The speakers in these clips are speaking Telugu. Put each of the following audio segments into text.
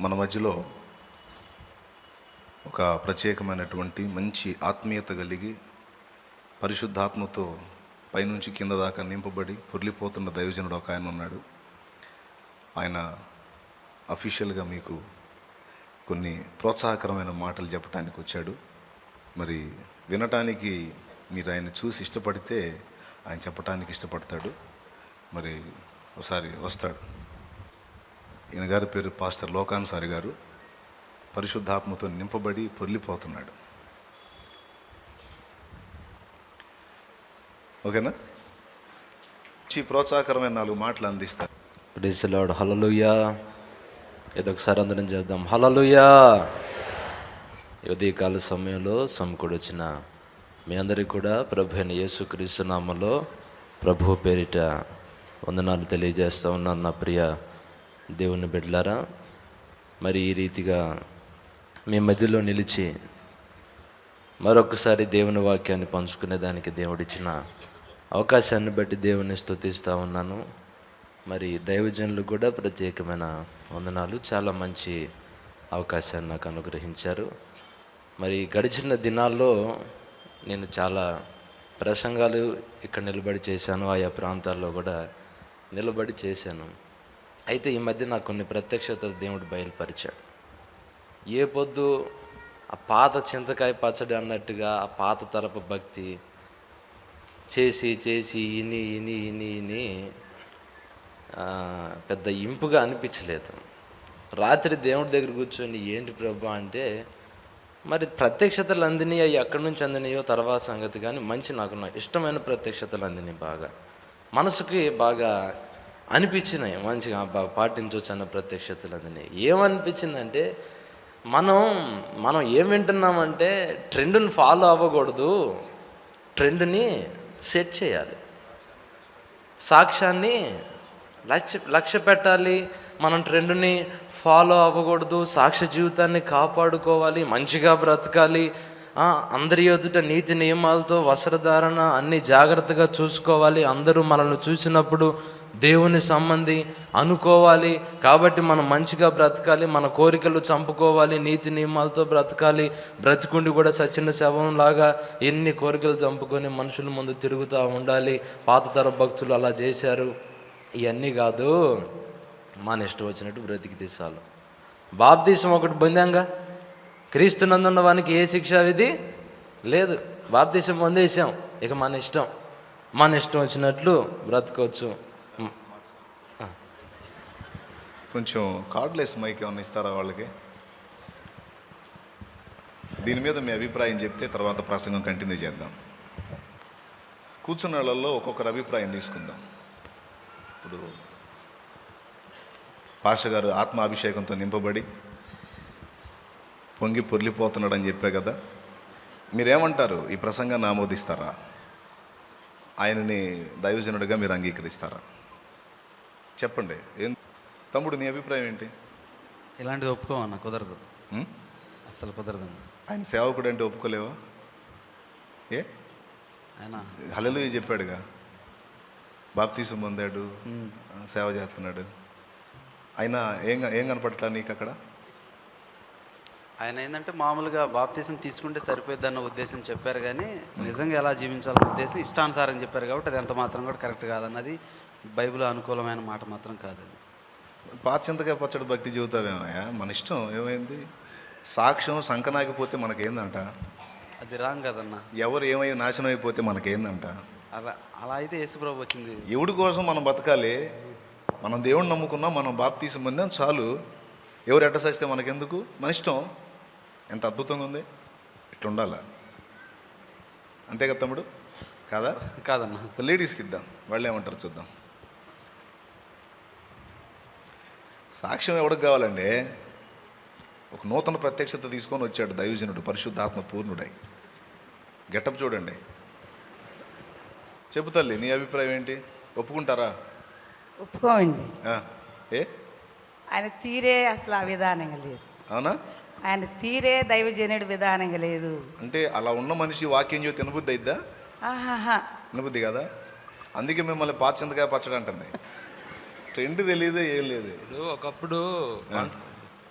మన మధ్యలో ఒక ప్రత్యేకమైనటువంటి మంచి ఆత్మీయత కలిగి పరిశుద్ధాత్మతో పైనుంచి కింద దాకా నింపబడి పొర్లిపోతున్న దైవజనుడు ఒక ఆయన ఉన్నాడు. ఆయన అఫీషియల్గా మీకు కొన్ని ప్రోత్సాహకరమైన మాటలు చెప్పడానికి వచ్చాడు. మరి వినటానికి మీరు ఆయన చూసి ఇష్టపడితే ఆయన చెప్పడానికి ఇష్టపడతాడు. మరి ఒకసారి వస్తాడు. ఈయన గారి పేరు పాస్టర్ లోకాన్సారి గారు. పరిశుద్ధాత్మతో నింపబడి పొర్లిపోతున్నాడు. ఓకేనా? ప్రోత్సాహకరమైన 4 మాటలు అందిస్తారు. Praise the Lord. హల్లెలూయా. ఏదొకసారి అందరం చేద్దాం. హల్లెలూయా. ఉదయకాల సమయంలో సమకూడొచ్చిన మీ అందరికీ కూడా ప్రభు అయిన యేసుక్రీస్తు నామములో ప్రభువు పేరిట వందనాలు తెలియజేస్తూ ఉన్నాను నా ప్రియ దేవుని బిడ్డలారా. మరి ఈ రీతిగా మీ మధ్యలో నిలిచి మరొకసారి దేవుని వాక్యాన్ని పంచుకునేదానికి దేవుడిచ్చిన అవకాశాన్ని బట్టి దేవుని స్తుతిస్తూ ఉన్నాను. మరి దైవజనులు కూడా ప్రత్యేకమైన వందనాలు. చాలా మంచి అవకాశాన్ని నాకు అనుగ్రహించారు. మరి గడిచిన దినాల్లో నేను చాలా ప్రసంగాలు ఇక్కడ నిలబడి చేశాను, ఆయా ప్రాంతాల్లో కూడా నిలబడి చేశాను. అయితే ఈ మధ్య నాకు కొన్ని ప్రత్యక్షతలు దేవుడు బయలుపరిచాడు. ఏ పొద్దు ఆ పాత చింతకాయ పచ్చడి అన్నట్టుగా ఆ పాత తరపు భక్తి చేసి చేసి ఇని పెద్ద ఇంపుగా అనిపించలేదు. రాత్రి దేవుడి దగ్గర కూర్చొని ఏంటి ప్రభా అంటే, మరి ప్రత్యక్షతలు అందినాయి, అవి ఎక్కడి నుంచి అందినాయో తర్వాత సంగతి, కానీ నాకు ఇష్టమైన ప్రత్యక్షతలు అందినాయి. బాగా మనసుకి బాగా అనిపించినాయి, మంచిగా బాగా పాటించవచ్చు అన్న ప్రత్యక్షతలు అందినాయి. ఏమనిపించిందంటే, మనం ఏం వింటున్నామంటే ట్రెండ్ని ఫాలో అవ్వకూడదు, ట్రెండ్ని సెట్ చేయాలి, సాక్ష్యాన్ని లక్ష్య పెట్టాలి. మనం ట్రెండ్ని ఫాలో అవ్వకూడదు, సాక్ష్య జీవితాన్ని కాపాడుకోవాలి, మంచిగా బ్రతకాలి, అందరి ఎదుట నీతి నియమాలతో వస్త్రధారణ అన్నీ జాగ్రత్తగా చూసుకోవాలి, అందరూ మనల్ని చూసినప్పుడు దేవుని సంబంధి అనుకోవాలి, కాబట్టి మనం మంచిగా బ్రతకాలి, మన కోరికలు చంపుకోవాలి, నీతి నియమాలతో బ్రతకాలి, బ్రతికుండి కూడా సచిన శవంలాగా ఎన్ని కోరికలు చంపుకొని మనుషుల ముందు తిరుగుతూ ఉండాలి. పాత తర భక్తులు అలా చేశారు. ఇవన్నీ కాదు, మన ఇష్టం వచ్చినట్టు బ్రతికితే చాలు. బాప్తీసం ఒకటి పొందాంగా, క్రీస్తునందున్న వానికి ఏ శిక్షా విధి లేదు. బాప్తీసం పొందేసాం, ఇక మన ఇష్టం వచ్చినట్లు బ్రతకవచ్చు. కొంచెం కార్డ్లెస్ మైక్ ఏమన్నా ఇస్తారా వాళ్ళకి? దీని మీద మీ అభిప్రాయం చెప్తే తర్వాత ప్రసంగం కంటిన్యూ చేద్దాం. కూర్చున్న వాళ్ళల్లో ఒక్కొక్కరు అభిప్రాయం తీసుకుందాం. ఇప్పుడు పాస్టర్ గారు ఆత్మాభిషేకంతో నింపబడి పొంగి పొర్లిపోతున్నాడు అని చెప్పే కదా, మీరేమంటారు? ఈ ప్రసంగాన్ని ఆమోదిస్తారా? ఆయనని దైవజనుడిగా మీరు అంగీకరిస్తారా? చెప్పండి. ఏం తమ్ముడు, నీ అభిప్రాయం ఏంటి? ఇలాంటిది ఒప్పుకోమన్నా, కుదరదు, అస్సలు కుదరదండి. ఆయన సేవకుడు అంటే ఒప్పుకోలేవా? ఆయన హల్లెలూయా చెప్పాడుగా, బాప్తీసం పొందాడు, సేవ చేస్తున్నాడు. అయినా ఏం కనపడట్లా నీకు అక్కడ? ఆయన ఏంటంటే మామూలుగా బాప్తీసం తీసుకుంటే సరిపోయిద్దన్న ఉద్దేశం చెప్పారు, కానీ నిజంగా ఎలా జీవించాలన్న ఉద్దేశం ఇష్టానుసారం చెప్పారు. కాబట్టి అది ఎంత మాత్రం కూడా కరెక్ట్ కాదన్నది బైబిల్ అనుకూలమైన మాట మాత్రం కాదండి. పాత చింతకాయ పచ్చడి భక్తి జీవితావేమయ్యా? మన ఇష్టం. ఏమైంది? సాక్ష్యం సంకనాగిపోతే మనకేందంట? అది రాంగ్ కదన్నా. ఎవరు ఏమై నాశనం అయిపోతే మనకేందంట? అలా అయితే యేసుప్రభు వచ్చింది. ఎవడి కోసం మనం బతకాలి? మనం దేవుడిని నమ్ముకున్నాం, మనం బాప్తీసం పొందాం, చాలు. ఎవరు ఎట్ట చేస్తే మనకెందుకు? మన ఇష్టం. ఎంత అద్భుతంగా ఉంది! ఇట్లా ఉండాలా? అంతే కదా తమ్ముడు? కాదా? కాదన్నా. లేడీస్కి ఇద్దాం, వాళ్ళు ఏమంటారు చూద్దాం. సాక్ష్యం ఎవరికి కావాలండి? ఒక నూతన ప్రత్యక్షత తీసుకొని వచ్చాడు దైవజనుడు, పరిశుద్ధాత్మ పూర్ణుడై. గెటప్ చూడండి. చెప్పు తల్లి, నీ అభిప్రాయం ఏంటి? ఒప్పుకుంటారా? ఒప్పుకోమండి. ఏ ఆయన తీరే అసలు ఆ విధానంగా లేదు. అవునా? ఆయన తీరే దైవజనుడి విధానంగా లేదు. అంటే అలా ఉన్న మనిషి వాక్యం చూసి తినబుద్ధి అయిద్దా? తినబుద్ధి కదా. అందుకే మిమ్మల్ని పాత చింతకాయ పచ్చడి అంటుంది. ట్రెండ్ తెలియదు, ఏం లేదు. ఒకప్పుడు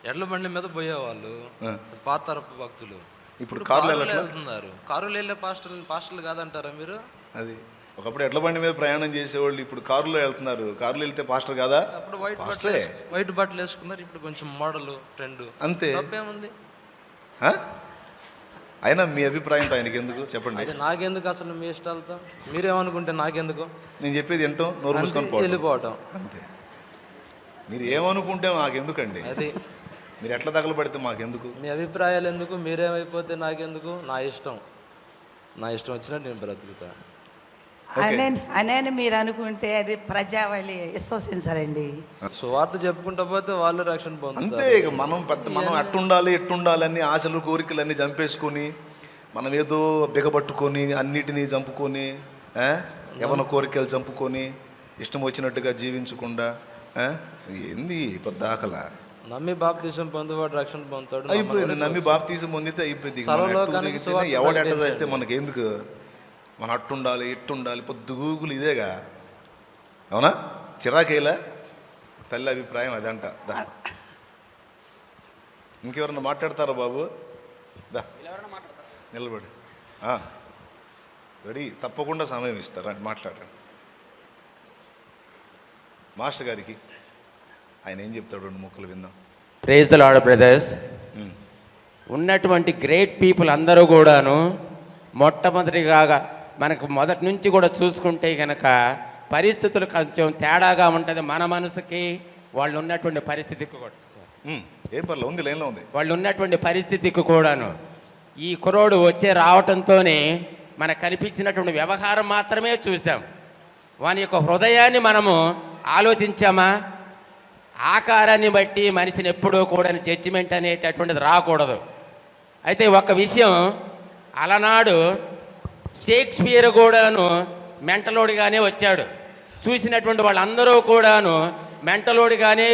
ఎడ్ల బండి మీద పోయేవాళ్ళు ఆ. పాత తరపు భక్తులు. ఇప్పుడు కార్లు వెళ్ళట్లా? వెళ్తున్నారు. కారులో వెళ్ళే పాస్టర్లు కాదంటారా మీరు? అది ఒకప్పుడు ఎడ్ల బండి మీద ప్రయాణం చేసేవాళ్ళు ఇప్పుడు కారులో వెళ్తున్నారు. కారులో వెళ్తే పాస్టర్ కాదా? అప్పుడు పాస్టరే. వైట్ బట్టలు వేసుకున్నారు. ఇప్పుడు కొంచెం మోడల్ ట్రెండ్. అంతే. తప్పేముంది? ఆ? అయినా మీ అభిప్రాయంతో ఆయనకి ఎందుకు చెప్పండి. అది నాకెందుకు అసలు, మీ ఇష్టాలతో మీరేమనుకుంటే నాకెందుకు? నేను చెప్పేది ఏంటో నోరు మూసుకొని పోవడం. వెళ్ళిపోవటం అంతే. మీరు ఏమనుకుంటే మాకెందుకండి? అది మీరు ఎట్లా తగలబడితే మాకెందుకు? మీ అభిప్రాయాలు ఎందుకు? మీరేమైపోతే నాకెందుకు? నా ఇష్టం వచ్చినట్టు నేను బ్రతుకుతా. అని మీరు అనుకుంటే అది ప్రజావళి విశ్వసించరండి. సువార్త చెప్పుకుంటా పోతే వాళ్ళు రక్షణ అంతే. పొందుతారు. ఇక మనం ఎట్టుండాలి అని ఆశలు కోరికలన్నీ చంపేసుకొని మనం ఏదో బిగబట్టుకొని అన్నిటినీ చంపుకొని ఏమైనా కోరికలు చంపుకొని ఇష్టం వచ్చినట్టుగా జీవించకుండా ఏంది పెద్ద ఆకలా? నమ్మి బాప్తిసం పొందువాడు రక్షణ పొందుతాడు. అయిపోయింది. నమ్మి బాప్తీసం పొందితే అయిపోయింది. సర్వలోకానికి సువార్త ఎవడు ఎట్ట చేస్తే మనకి ఎందుకు? మనం అట్టుండాలి ఇట్టుండాలి పొద్దుగూగులు ఇదేగా. అవునా? చిరాకేలా? తల్లి అభిప్రాయం అదంట. దా ఇంకెవరన్నా మాట్లాడతారా బాబు? దా నిలబడి రెడీ. తప్పకుండా సమయం ఇస్తారా? మాట్లాడండి మాస్టర్ గారికి. ఆయన ఏం చెప్తాడు? 2 ముక్కలు విందాం. Praise the lord brothers. ఉన్నటువంటి గ్రేట్ పీపుల్ అందరూ కూడాను మొట్టమొదటిగా మనకు మొదటి నుంచి కూడా చూసుకుంటే కనుక పరిస్థితులు కొంచెం తేడాగా ఉంటుంది. మన మనసుకి వాళ్ళు ఉన్నటువంటి పరిస్థితికి కూడా ఏం పర్లేదు, ఉంది లైన్లో ఉంది. వాళ్ళు ఉన్నటువంటి పరిస్థితికి కూడాను ఈ కుర్రోడు రావటంతోనే మనకు కనిపించినటువంటి వ్యవహారం మాత్రమే చూసాం. వాని యొక్క హృదయాన్ని మనము ఆలోచించామా? ఆకారాన్ని బట్టి మనిషిని ఎప్పుడూ కూడా జడ్జిమెంట్ అనేటటువంటిది రాకూడదు. అయితే ఒక విషయం, అలనాడు షేక్స్పియర్ కూడాను మెంటలోడిగానే వచ్చాడు. చూసినటువంటి వాళ్ళందరూ కూడాను మెంటలోడిగానే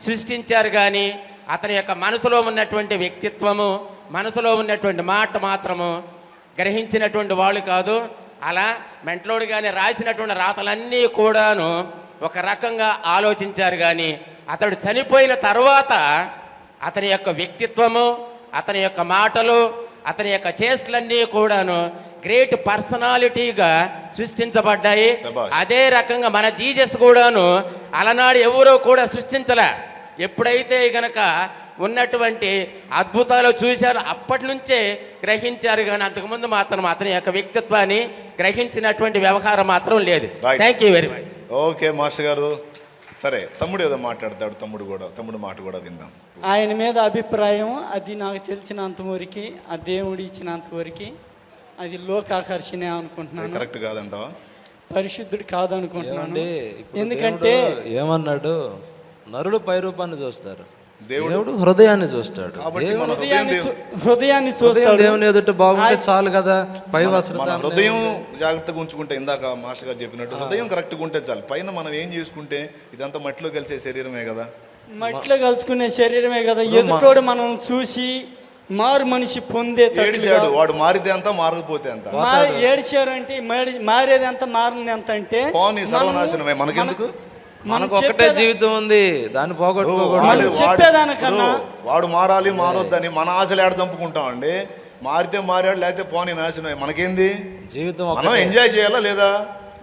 సృష్టించారు. కానీ అతని యొక్క మనసులో ఉన్నటువంటి వ్యక్తిత్వము, మనసులో ఉన్నటువంటి మాట మాత్రము గ్రహించినటువంటి వాళ్ళు కాదు. అలా మెంటలోడిగానే రాసినటువంటి రాతలన్నీ కూడాను ఒక రకంగా ఆలోచించారు. కానీ అతడు చనిపోయిన తర్వాత అతని యొక్క వ్యక్తిత్వము, అతని యొక్క మాటలు, అతని యొక్క చేష్టలన్నీ కూడాను గ్రేట్ పర్సనాలిటీగా సృష్టించబడ్డాయి. అదే రకంగా మన జీసస్ కూడాను అలనాడు ఎవరో కూడా సృష్టించలే. ఎప్పుడైతే గనక ఉన్నటువంటి అద్భుతాలు చూశారు అప్పటి నుంచే గ్రహించారు. కానీ అంతకుముందు మాత్రం అతని యొక్క వ్యక్తిత్వాన్ని గ్రహించినటువంటి వ్యవహారం మాత్రం లేదు. Thank you very much. Okay master గారు. సరే, తమ్ముడు ఏదో మాట్లాడతాడు. తమ్ముడు మాట కూడా విందాం. ఆయన మీద అభిప్రాయం అది నాకు తెలిసినంత వరకు, ఆ దేవుడు ఇచ్చినంత వరకు అది లోకాకర్షణే అనుకుంటున్నాను. కరెక్ట్ కాదంటావా? పరిశుద్ధుడు కాదనుకుంటున్నాను. ఇప్పుడు ఎందుకంటే దేవుడు ఏమన్నాడు? నరుడు పై రూపాన్ని చూస్తారు, దేవుడు హృదయాన్ని చూస్తాడు. హృదయాన్ని చూస్తాడు. దేవుని ఎదుట బాగుంటే చాలు కదా. పై వస్త్రం హృదయం జాగ్రత్తగా ఉంచుకుంటే, ఇందాక మాస్టర్ గారు చెప్పినట్టు హృదయం కరెక్ట్గా ఉంటే చాలు. పైన మనం ఏం చేసుకుంటే ఇదంతా మట్టిలో కలిసే శరీరమే కదా. మట్టిలో కలుసుకునే శరీరమే కదా. ఎదుటోడు మనం చూసి మారు మనిషి పొందే ఏడిచాడు, వాడు మారితే అంత మారకపోతే అంత. ఏడిచారు అంటే మారేది ఎంత, మారింది ఎంత అంటే సర్వనాశనమే. మనకెందుకు? మనకు ఒకటే జీవితం ఉంది, దాన్ని పోగొట్టుకోకూడదు. చెప్పేదానికన్నా వాడు మారాలి మారొద్దని మన ఆశలు ఏడ చంపుకుంటామండి. మారితే మారాడు, లేకపోతే పోనీ నాశనమే. మనకేంది? జీవితం మనం ఎంజాయ్ చేయాలా లేదా?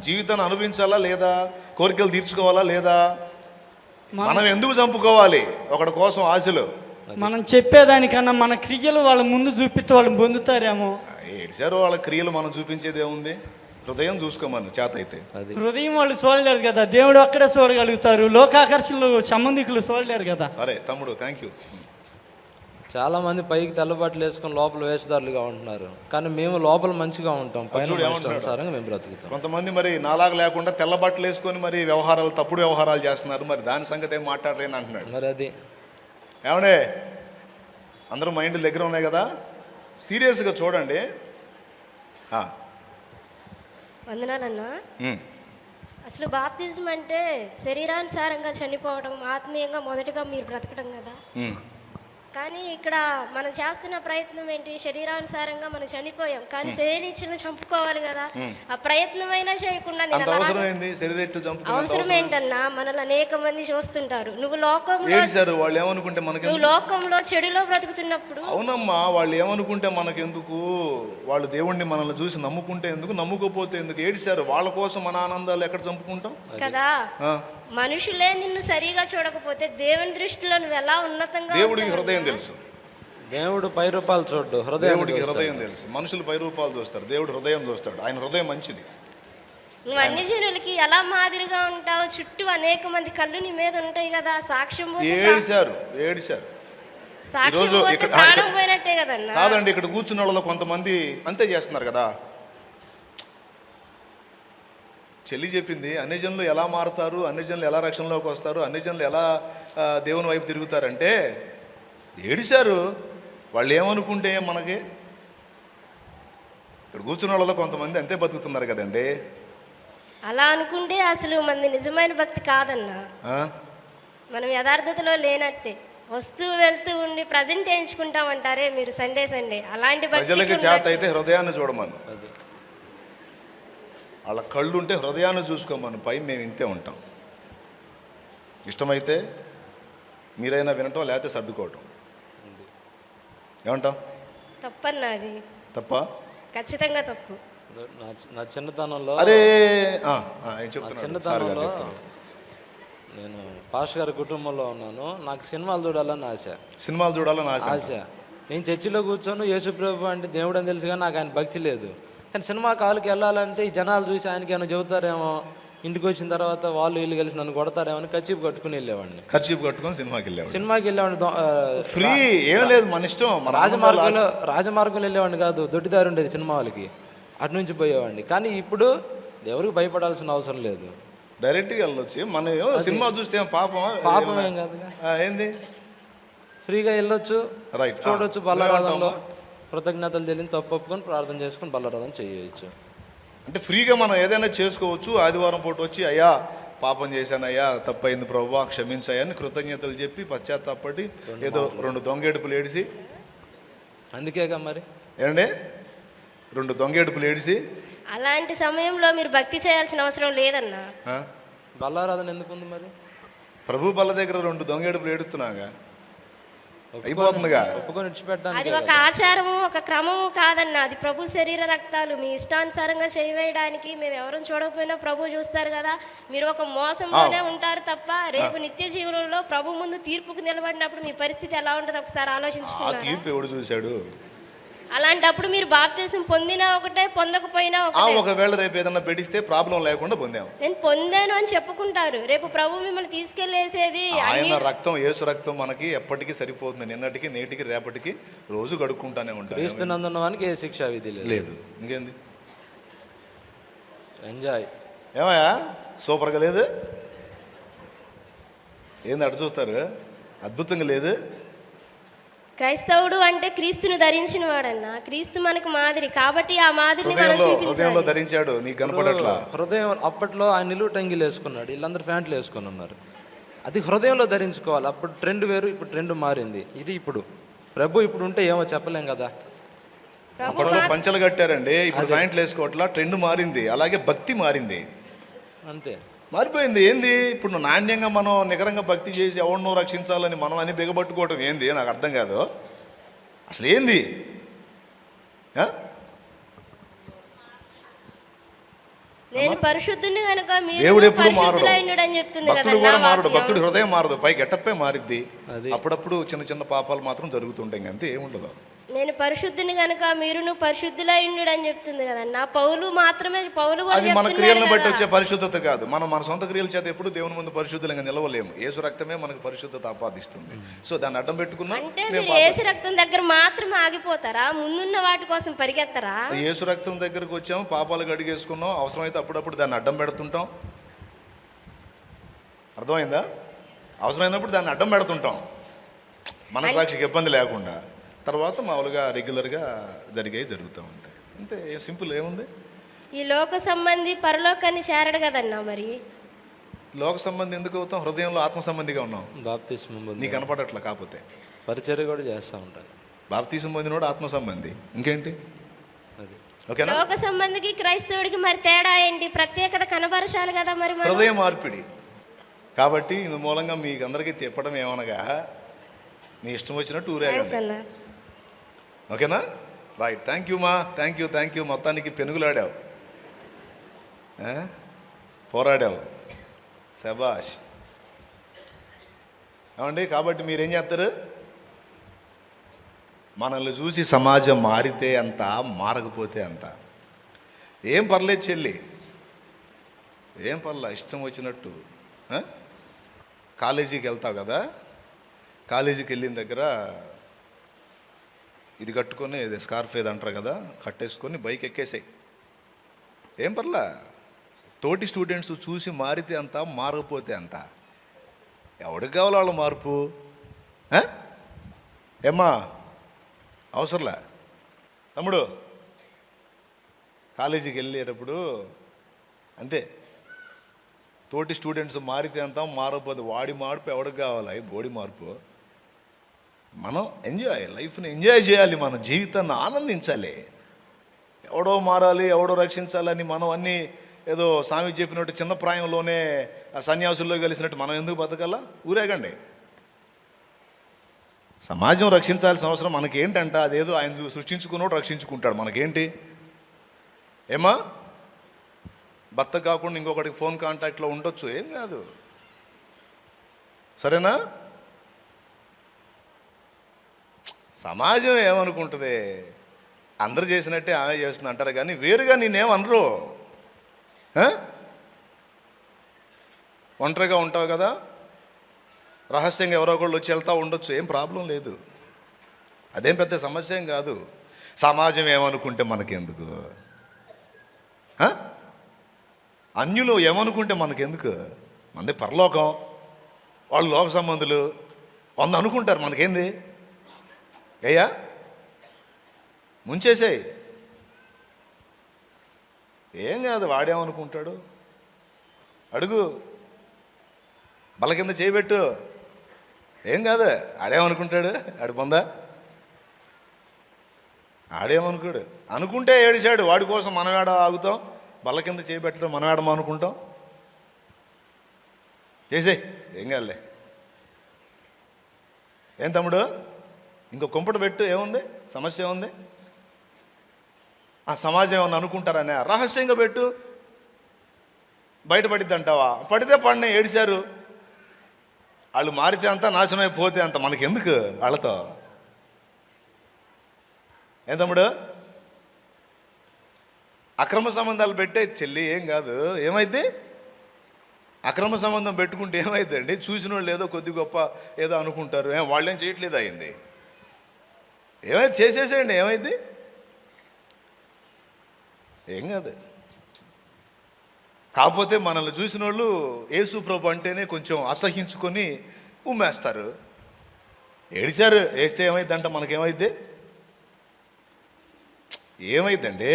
జీవితాన్ని అనుభవించాలా లేదా? కోరికలు తీర్చుకోవాలా లేదా? మనం ఎందుకు చంపుకోవాలి ఒకటి కోసం ఆశలు? మనం చెప్పేదానికన్నా మన క్రియలు వాళ్ళ ముందు చూపిస్తే వాళ్ళు పొందుతారేమో. ఏడ్చారు, వాళ్ళ క్రియలు మనం చూపించేది ఏముంది? హృదయం చూసుకోమని చేత అయితే. హృదయం వాళ్ళు చూడలేరు కదా, దేవుడు అక్కడే చూడగలుగుతారు. లోకాకర్షణలు సంబంధికులు చూడలేరు కదా. సరే తమ్ముడు, థ్యాంక్ యూ. చాలా మంది పైకి తెల్లబట్టలు వేసుకొని లోపల వేషధారులుగా ఉంటున్నారు. కానీ మేము లోపల మంచిగా ఉంటాం, పైన అనుసారంగా మేము బ్రతుకుతాం. కొంతమంది మరి నాలాగా లేకుండా తెల్ల బట్టలు వేసుకొని మరి వ్యవహారాలు, తప్పుడు వ్యవహారాలు చేస్తున్నారు. మరి దాని సంగతి ఏం మాట్లాడరేని అంటున్నాడు. మరి అది ఏమండే, అందరూ మైండ్ల దగ్గర ఉన్నాయి కదా, సీరియస్గా చూడండి. వందనాలన్నా. అసలు బాప్తిజం అంటే శరీరానుసారంగా చనిపోవడం, ఆత్మీయంగా మొదటగా మీరు బ్రతకడం కదా. కానీ ఇక్కడ మనం చేస్తున్న ప్రయత్నం ఏంటి? శరీరానుసారంగా మనం చనిపోయాం, కానీ శరీరీచ్ఛను చంపుకోవాలి కదా. ఆ ప్రయత్నమైనా చేయకుండా నేను అంత అలా- అవసరం ఏంది? శరీరేచ్ఛలు చంపుకునే అవసరం ఏంటన్నా? మనల్ని అనేక మంది చూస్తుంటారు. నువ్వు లోకంలో ఏడిశారు వాళ్ళు ఏమనుకుంటే మనకి నువ్వు లోకంలో చెడులో బ్రతుకుతున్నప్పుడు అవునమ్మా, వాళ్ళు ఏమనుకుంటే మనకెందుకు? వాళ్ళు దేవుణ్ణి మనల్ని చూసి నమ్ముకుంటే ఎందుకు, నమ్ముకోపోతే ఎందుకు? ఏడిశారు, వాళ్ళ కోసం మన ఆనందాలు ఎక్కడ చంపుకుంటాం? కదా. ఆ, మనుషులే నిన్ను సరిగా చూడకపోతే దేవుని దృష్టిలో నువ్వు ఎలా ఉన్నతంగా దేవుడికి ఉంటావు? హృదయం తెలుసు. దేవుడు పై రూపాయలు చూడ్డు, హృదయం దేవుడికి హృదయం తెలుసు. మనుషులు పై రూపాలు చూస్తారు, దేవుడు హృదయం చూస్తాడు. ఆయన హృదయం మంచిది. నువ్వు అన్ని జనులకి ఎలా మాదిరిగా ఉంటావు? చుట్టూ అనేక మంది కళ్ళు నీ మీద ఉంటాయి కదా. సాక్ష్యం పోతే ఏడిశారు, ఏడిశారు. సాక్ష్యం ఈరోజు పోతే ఇక్కడ- ప్రాణం పోయినట్టే కదన్నా. కాదండి, ఇక్కడ కూర్చున్న వాళ్ళలో కొంతమంది అంతే చేస్తున్నారు కదా. చెల్లి చెప్పింది, అన్ని జనులు ఎలా మారుతారు, అన్ని జనులు ఎలా రక్షణలోకి వస్తారు, అన్ని జనులు ఎలా దేవుని వైపు తిరుగుతారంటే ఏడిశారు. వాళ్ళు ఏమనుకుంటే మనకి? ఇక్కడ కూర్చున్న వాళ్ళలో కొంతమంది అంతే బతుకుతున్నారు కదండి. అలా అనుకుంటే అసలు మంది నిజమైన భక్తి కాదన్నా. ఆ? మనం యథార్థతలో లేనట్టే. వస్తూ వెళ్తూ ఉండి ప్రజెంట్ వేయించుకుంటామంటారే మీరు సండే అలాంటి ప్రజలకి భక్తికి చేత అయితే హృదయాన్ని చూడమను. అది వాళ్ళ కళ్ళు ఉంటే హృదయాన్ని చూసుకోమను. పై మేము ఇంతే ఉంటాం. ఇష్టమైతే మీరైనా వినటం, లేకపోతే సర్దుకోవటం. ఏమంటాం? తప్పన్నా అది. తప్ప? ఖచ్చితంగా తప్పు. నా చిన్నతనంలో అరే ఏం నా చెప్తున్నాడు? సార్ గారు చిన్నతనంలో చెప్తారు. నేను పాష్ గారి కుటుంబంలో ఉన్నాను. నాకు సినిమాలు చూడాలని ఆశ. సినిమాలు చూడాలని ఆశ. ఆశ. నేను చర్చిలో కూర్చొని యేసుప్రభు అంటే దేవుడు అని తెలుసు, కానీ నాకు ఆయన భక్తి లేదు. కానీ సినిమా కాళ్ళకి వెళ్ళాలంటే ఈ జనాలు చూసి ఆయనకి ఏమైనా చెబుతారేమో, ఇంటికి వచ్చిన తర్వాత వాళ్ళు వీళ్ళు కలిసి నన్ను కొడతారేమో అని కచ్చిపు కట్టుకుని వెళ్ళేవాడిని. ఖర్చు కట్టుకొని సినిమాకి వెళ్ళేవాడు. సినిమాకి వెళ్ళేవాడిని. ఫ్రీ ఏం లేదు, మన ఇష్టం. మన రాజమార్గంలో వెళ్ళేవాడిని కాదు, దొడ్డిదారి ఉండేది సినిమా వాళ్ళకి, అటు నుంచి పోయేవాడిని. కానీ ఇప్పుడు ఎవరికి భయపడాల్సిన అవసరం లేదు, డైరెక్ట్గా వెళ్ళొచ్చు. మనం సినిమా చూస్తే ఏం పాపం? పాపం ఏం కాదు, ఏంది? ఫ్రీగా వెళ్ళొచ్చు, రైట్. చూడొచ్చు. బల్లారాధనలో కృతజ్ఞతలు తెలియని తప్పు ఒప్పుకొని ప్రార్థన చేసుకుని బల్లారాధన చేయవచ్చు. అంటే ఫ్రీగా మనం ఏదైనా చేసుకోవచ్చు. ఆదివారం పూట వచ్చి అయ్యా పాపం చేశానయ్యా, తప్పైంది ప్రభువా క్షమించాయా అని కృతజ్ఞతలు చెప్పి పశ్చాత్తాపడి ఏదో 2 దొంగేడుపులు ఏడిసి, అందుకేగా మరి ఏమండి 2 దొంగేడుపులు ఏడిసి అలాంటి సమయంలో మీరు భక్తి చేయాల్సిన అవసరం లేదన్నా. బల్లారాధన ఎందుకుంది మరి? ప్రభు బల్ల దగ్గర 2 దొంగేడుపులు ఏడుస్తున్నాగా అయిపోతుందిగా. ఒప్పుకొని అది విడిచిపెట్టడానికి ఒక ఆచారము, ఒక క్రమము కాదన్నా. అది ప్రభు శరీర రక్తాలు. మీ ఇష్టానుసారంగా చేయవేయడానికి మేము ఎవరిని చూడకపోయినా ప్రభు చూస్తారు కదా. మీరు ఒక మోసంలోనే ఉంటారు తప్ప రేపు నిత్య జీవనంలో ప్రభు ముందు తీర్పుకు నిలబడినప్పుడు మీ పరిస్థితి ఎలా ఉంటుంది ఒకసారి ఆ ఆలోచించుకున్నారా? తీర్పు ఎవడు చూశాడు? అలాంటప్పుడు మీరు బాప్తిసం పొందినా ఒకటే, పొందకపోయినా ఒకటే. ఒకవేళ రేపు ఏదన్నా పెట్టిస్తే ప్రాబ్లం లేకుండా పొందాం. నేను పొందాను అని చెప్పుకుంటారు. రేపు ప్రభు మిమ్మల్ని తీసుకెళ్లేసేది ఆయన రక్తం, యేసు రక్తం మనకి ఎప్పటికీ సరిపోతుంది. నిన్నటికి, నేటికి, రేపటికి రోజు గడుక్కుంటానే ఉంటాం. క్రీస్తునందున్న వానికి ఏ శిక్షా విధి లేదు. ఇంకేంది? ఎంజాయ్. ఏమయ్యా సూపర్గా లేదు? ఏంది అటు చూస్తారు? అద్భుతంగా లేదు? క్రైస్తవుడు అంటే క్రీస్తుని ధరించిన వాడన్నా. క్రీస్తు మనకు మాదిరి కాబట్టి ఆ మాదిరిని మనం హృదయంలో చూపించాలి. ధరించాడు, నీకు కనపడట్లా. హృదయం అప్పట్లో ఆయన నిలువు టంగిలు వేసుకున్నాడు, వీళ్ళందరూ ప్యాంట్లు వేసుకొని ఉన్నారు. అది హృదయంలో ధరించుకోవాలి. అప్పుడు ట్రెండ్ వేరు, ఇప్పుడు ట్రెండ్ మారింది. ఇది ఇప్పుడు ప్రభు ఇప్పుడు ఉంటే ఏమో చెప్పలేం కదా. అప్పట్లో పంచలు కట్టారండి, ఇప్పుడు ప్యాంట్లు వేసుకోవట్లా. ట్రెండ్ మారింది, అలాగే భక్తి మారింది, అంతే మారిపోయింది. ఏంది ఇప్పుడు నాణ్యంగా మనం నికరంగా భక్తి చేసి ఎవరినో రక్షించాలని మనం అని బిగబట్టుకోవటం ఏంది? నాకు అర్థం కాదు అసలు ఏంది. నేను పరిశుద్ధుని కనుక దేవుడు ఎప్పుడు మారడు, పరిశుద్ధులైనడని చెప్తుంది కదా భక్తుడు కూడా నా మారడు. వాక్యం. భక్తుడి హృదయం మారదు, పై గెటప్పే మారిద్ది. అది. అప్పుడప్పుడు చిన్న చిన్న పాపాలు మాత్రం జరుగుతుంటాయి, అంతే, ఏముండదు. నేను పరిశుద్ధిని కనుక మీరును పరిశుద్ధులైనడు అని చెప్తుంది కదా. నా పౌలు మాత్రమే, పౌలు కూడా అది మన చెప్తున్నాడు క్రియలను బట్టి కదా. వచ్చే పరిశుద్ధత కాదు. మనం మన సొంత క్రియల చేత ఎప్పుడు దేవుని ముందు పరిశుద్ధులంగా నిలవలేము. యేసు రక్తమే మనకు పరిశుద్ధత ఆపాదిస్తుంది. సో దాన్ని అడ్డం పెట్టుకున్నా అంటే మీరు యేసు రక్తం దగ్గర మాత్రం ఆగిపోతారా? ముందున్న వాటి కోసం పరిగెత్తరా? యేసు రక్తం దగ్గరకు వచ్చాము, పాపాలు గడిగేసుకున్నాం, అవసరమైతే అప్పుడప్పుడు దాన్ని అడ్డం పెడుతుంటాం. అర్థమైందా? అవసరమైనప్పుడు దాన్ని అడ్డం పెడుతుంటాం, మనసాక్షికి ఇబ్బంది లేకుండా. తర్వాత మామూలుగా రెగ్యులర్గా జరుగుతూ ఉంటాయి, అంతే. సింపుల్ ఏముంది? ఈ లోక సంబంధి పరలోకాన్ని చేరడు కదన్నా. మరి లోక సంబంధి ఎందుకు అవుతాం? హృదయంలో ఆత్మ సంబంధిగా ఉన్నాం. బాప్తిస్మం పొందాను. నీకు కనపడట్లా కాకపోతే. పరిచర్య కూడా చేస్తూ ఉంటాను. బాప్తిసం పొందినోడు ఆత్మ సంబంధి. ఇంకేంటి? అది ఓకేనా? లోక సంబంధికి క్రైస్తవుడికి మరి తేడా ఏంటి? ప్రత్యేకత కనబరచాలి కదా మరి మనం. హృదయ మార్పిడి. కాబట్టి ఇందు మూలంగా మీకు అందరికీ చెప్పడం ఏమనగా, మీ ఇష్టం వచ్చినట్టు థాంక్స్ ఊరేగండి. అన్న. ఓకేనా? రైట్. థ్యాంక్ యూ మా, థ్యాంక్ యూ. మొత్తానికి పెనుగులాడావు, పోరాడావు, శబాష్. ఏమండి? కాబట్టి మీరేం చేస్తారు? మనల్ని చూసి సమాజం మారితే అంత, మారకపోతే అంత. ఏం పర్లేదు చెల్లి, ఏం పర్లా, ఇష్టం వచ్చినట్టు. కాలేజీకి వెళ్తావు కదా, కాలేజీకి వెళ్ళిన దగ్గర ఇది కట్టుకొని, ఇది స్కార్ఫ్ ఏది అంటారు కదా, కట్టేసుకొని బైక్ ఎక్కేసాయి. ఏం పర్లా. తోటి స్టూడెంట్స్ చూసి మారితే అంత, మారకపోతే అంత. ఎవడికి కావాలి వాళ్ళ మార్పు? ఏమ్మా, అవసరంలే. తమ్ముడు కాలేజీకి వెళ్ళేటప్పుడు అంతే, తోటి స్టూడెంట్స్ మారితే అంత, మారకపోతే వాడి మార్పు ఎవడికి కావాలి? బోడి మార్పు. మనం లైఫ్ని ఎంజాయ్ చేయాలి, మన జీవితాన్ని ఆనందించాలి. ఎవడో మారాలి, ఎవడో రక్షించాలని మనం అన్నీ ఏదో స్వామి చెప్పినట్టు చిన్న ప్రాయంలోనే సన్యాసుల్లో కలిసినట్టు మనం ఎందుకు బతకాలా? ఊరేగండి. సమాజం రక్షించాల్సిన అవసరం మనకేంటంట? అదేదో ఆయన సృష్టించుకున్నోడు రక్షించుకుంటాడు, మనకేంటి? ఏమా, భర్త కాకుండా ఇంకొకటికి ఫోన్ కాంటాక్ట్లో ఉండొచ్చు, ఏం కాదు. సరేనా? సమాజం ఏమనుకుంటుంది? అందరు చేసినట్టే ఆమె చేస్తుంది అంటారు కానీ వేరుగా నేనేమనరు. ఒంటరిగా ఉంటావు కదా, రహస్యంగా ఎవరో ఒకళ్ళు వచ్చి వెళ్తూ ఉండొచ్చు, ఏం ప్రాబ్లం లేదు. అదేం పెద్ద సమస్య ఏం కాదు. సమాజం ఏమనుకుంటే మనకెందుకు? అన్యులు ఏమనుకుంటే మనకెందుకు? మనది పరలోకం, వాళ్ళు లోక సంబంధులు 100 అనుకుంటారు, మనకేంది? అయ్యా ముంచేసేయి, ఏం కాదు. వాడేమనుకుంటాడు? అడుగు, బల కింద చేయబెట్టు, ఏం కాదు. ఆడేమనుకుంటాడు? ఆడు పొందా, ఆడేమనుకోడు. అనుకుంటే ఏడిచాడు, వాడి కోసం మనం ఏడ ఆగుతాం? బల్ల కింద చేయబెట్టడం మనం ఏడమో అనుకుంటాం? చేసే, ఏం కాదులే. ఏం తమ్ముడు, ఇంకో కుంపట పెట్టు, ఏముంది? సమస్య ఏముంది? ఆ సమాజం ఏమన్నా అనుకుంటారనే, రహస్యంగా పెట్టు, బయటపడిద్ది అంటావా? పడితే పడిన ఏడిచారు, వాళ్ళు మారితే అంతా, నాశనం అయిపోతే అంత, మనకెందుకు వాళ్ళతో? ఏం తమ్ముడు, అక్రమ సంబంధాలు పెట్టే చెల్లి ఏం కాదు, ఏమైంది? అక్రమ సంబంధం పెట్టుకుంటే ఏమైందండి? చూసిన వాళ్ళు ఏదో కొద్ది గొప్ప ఏదో అనుకుంటారు, వాళ్ళేం చేయట్లేదు, అయింది ఏమైంది? చేసేసేయండి, ఏమైంది? ఏం కాదు. కాకపోతే మనల్ని చూసిన వాళ్ళు యేసు ప్రభు అంటేనే కొంచెం అసహించుకొని ఉమ్మేస్తారు. ఏడిచారు, వేస్తే ఏమైందంట? మనకేమైద్ది? ఏమైందండి?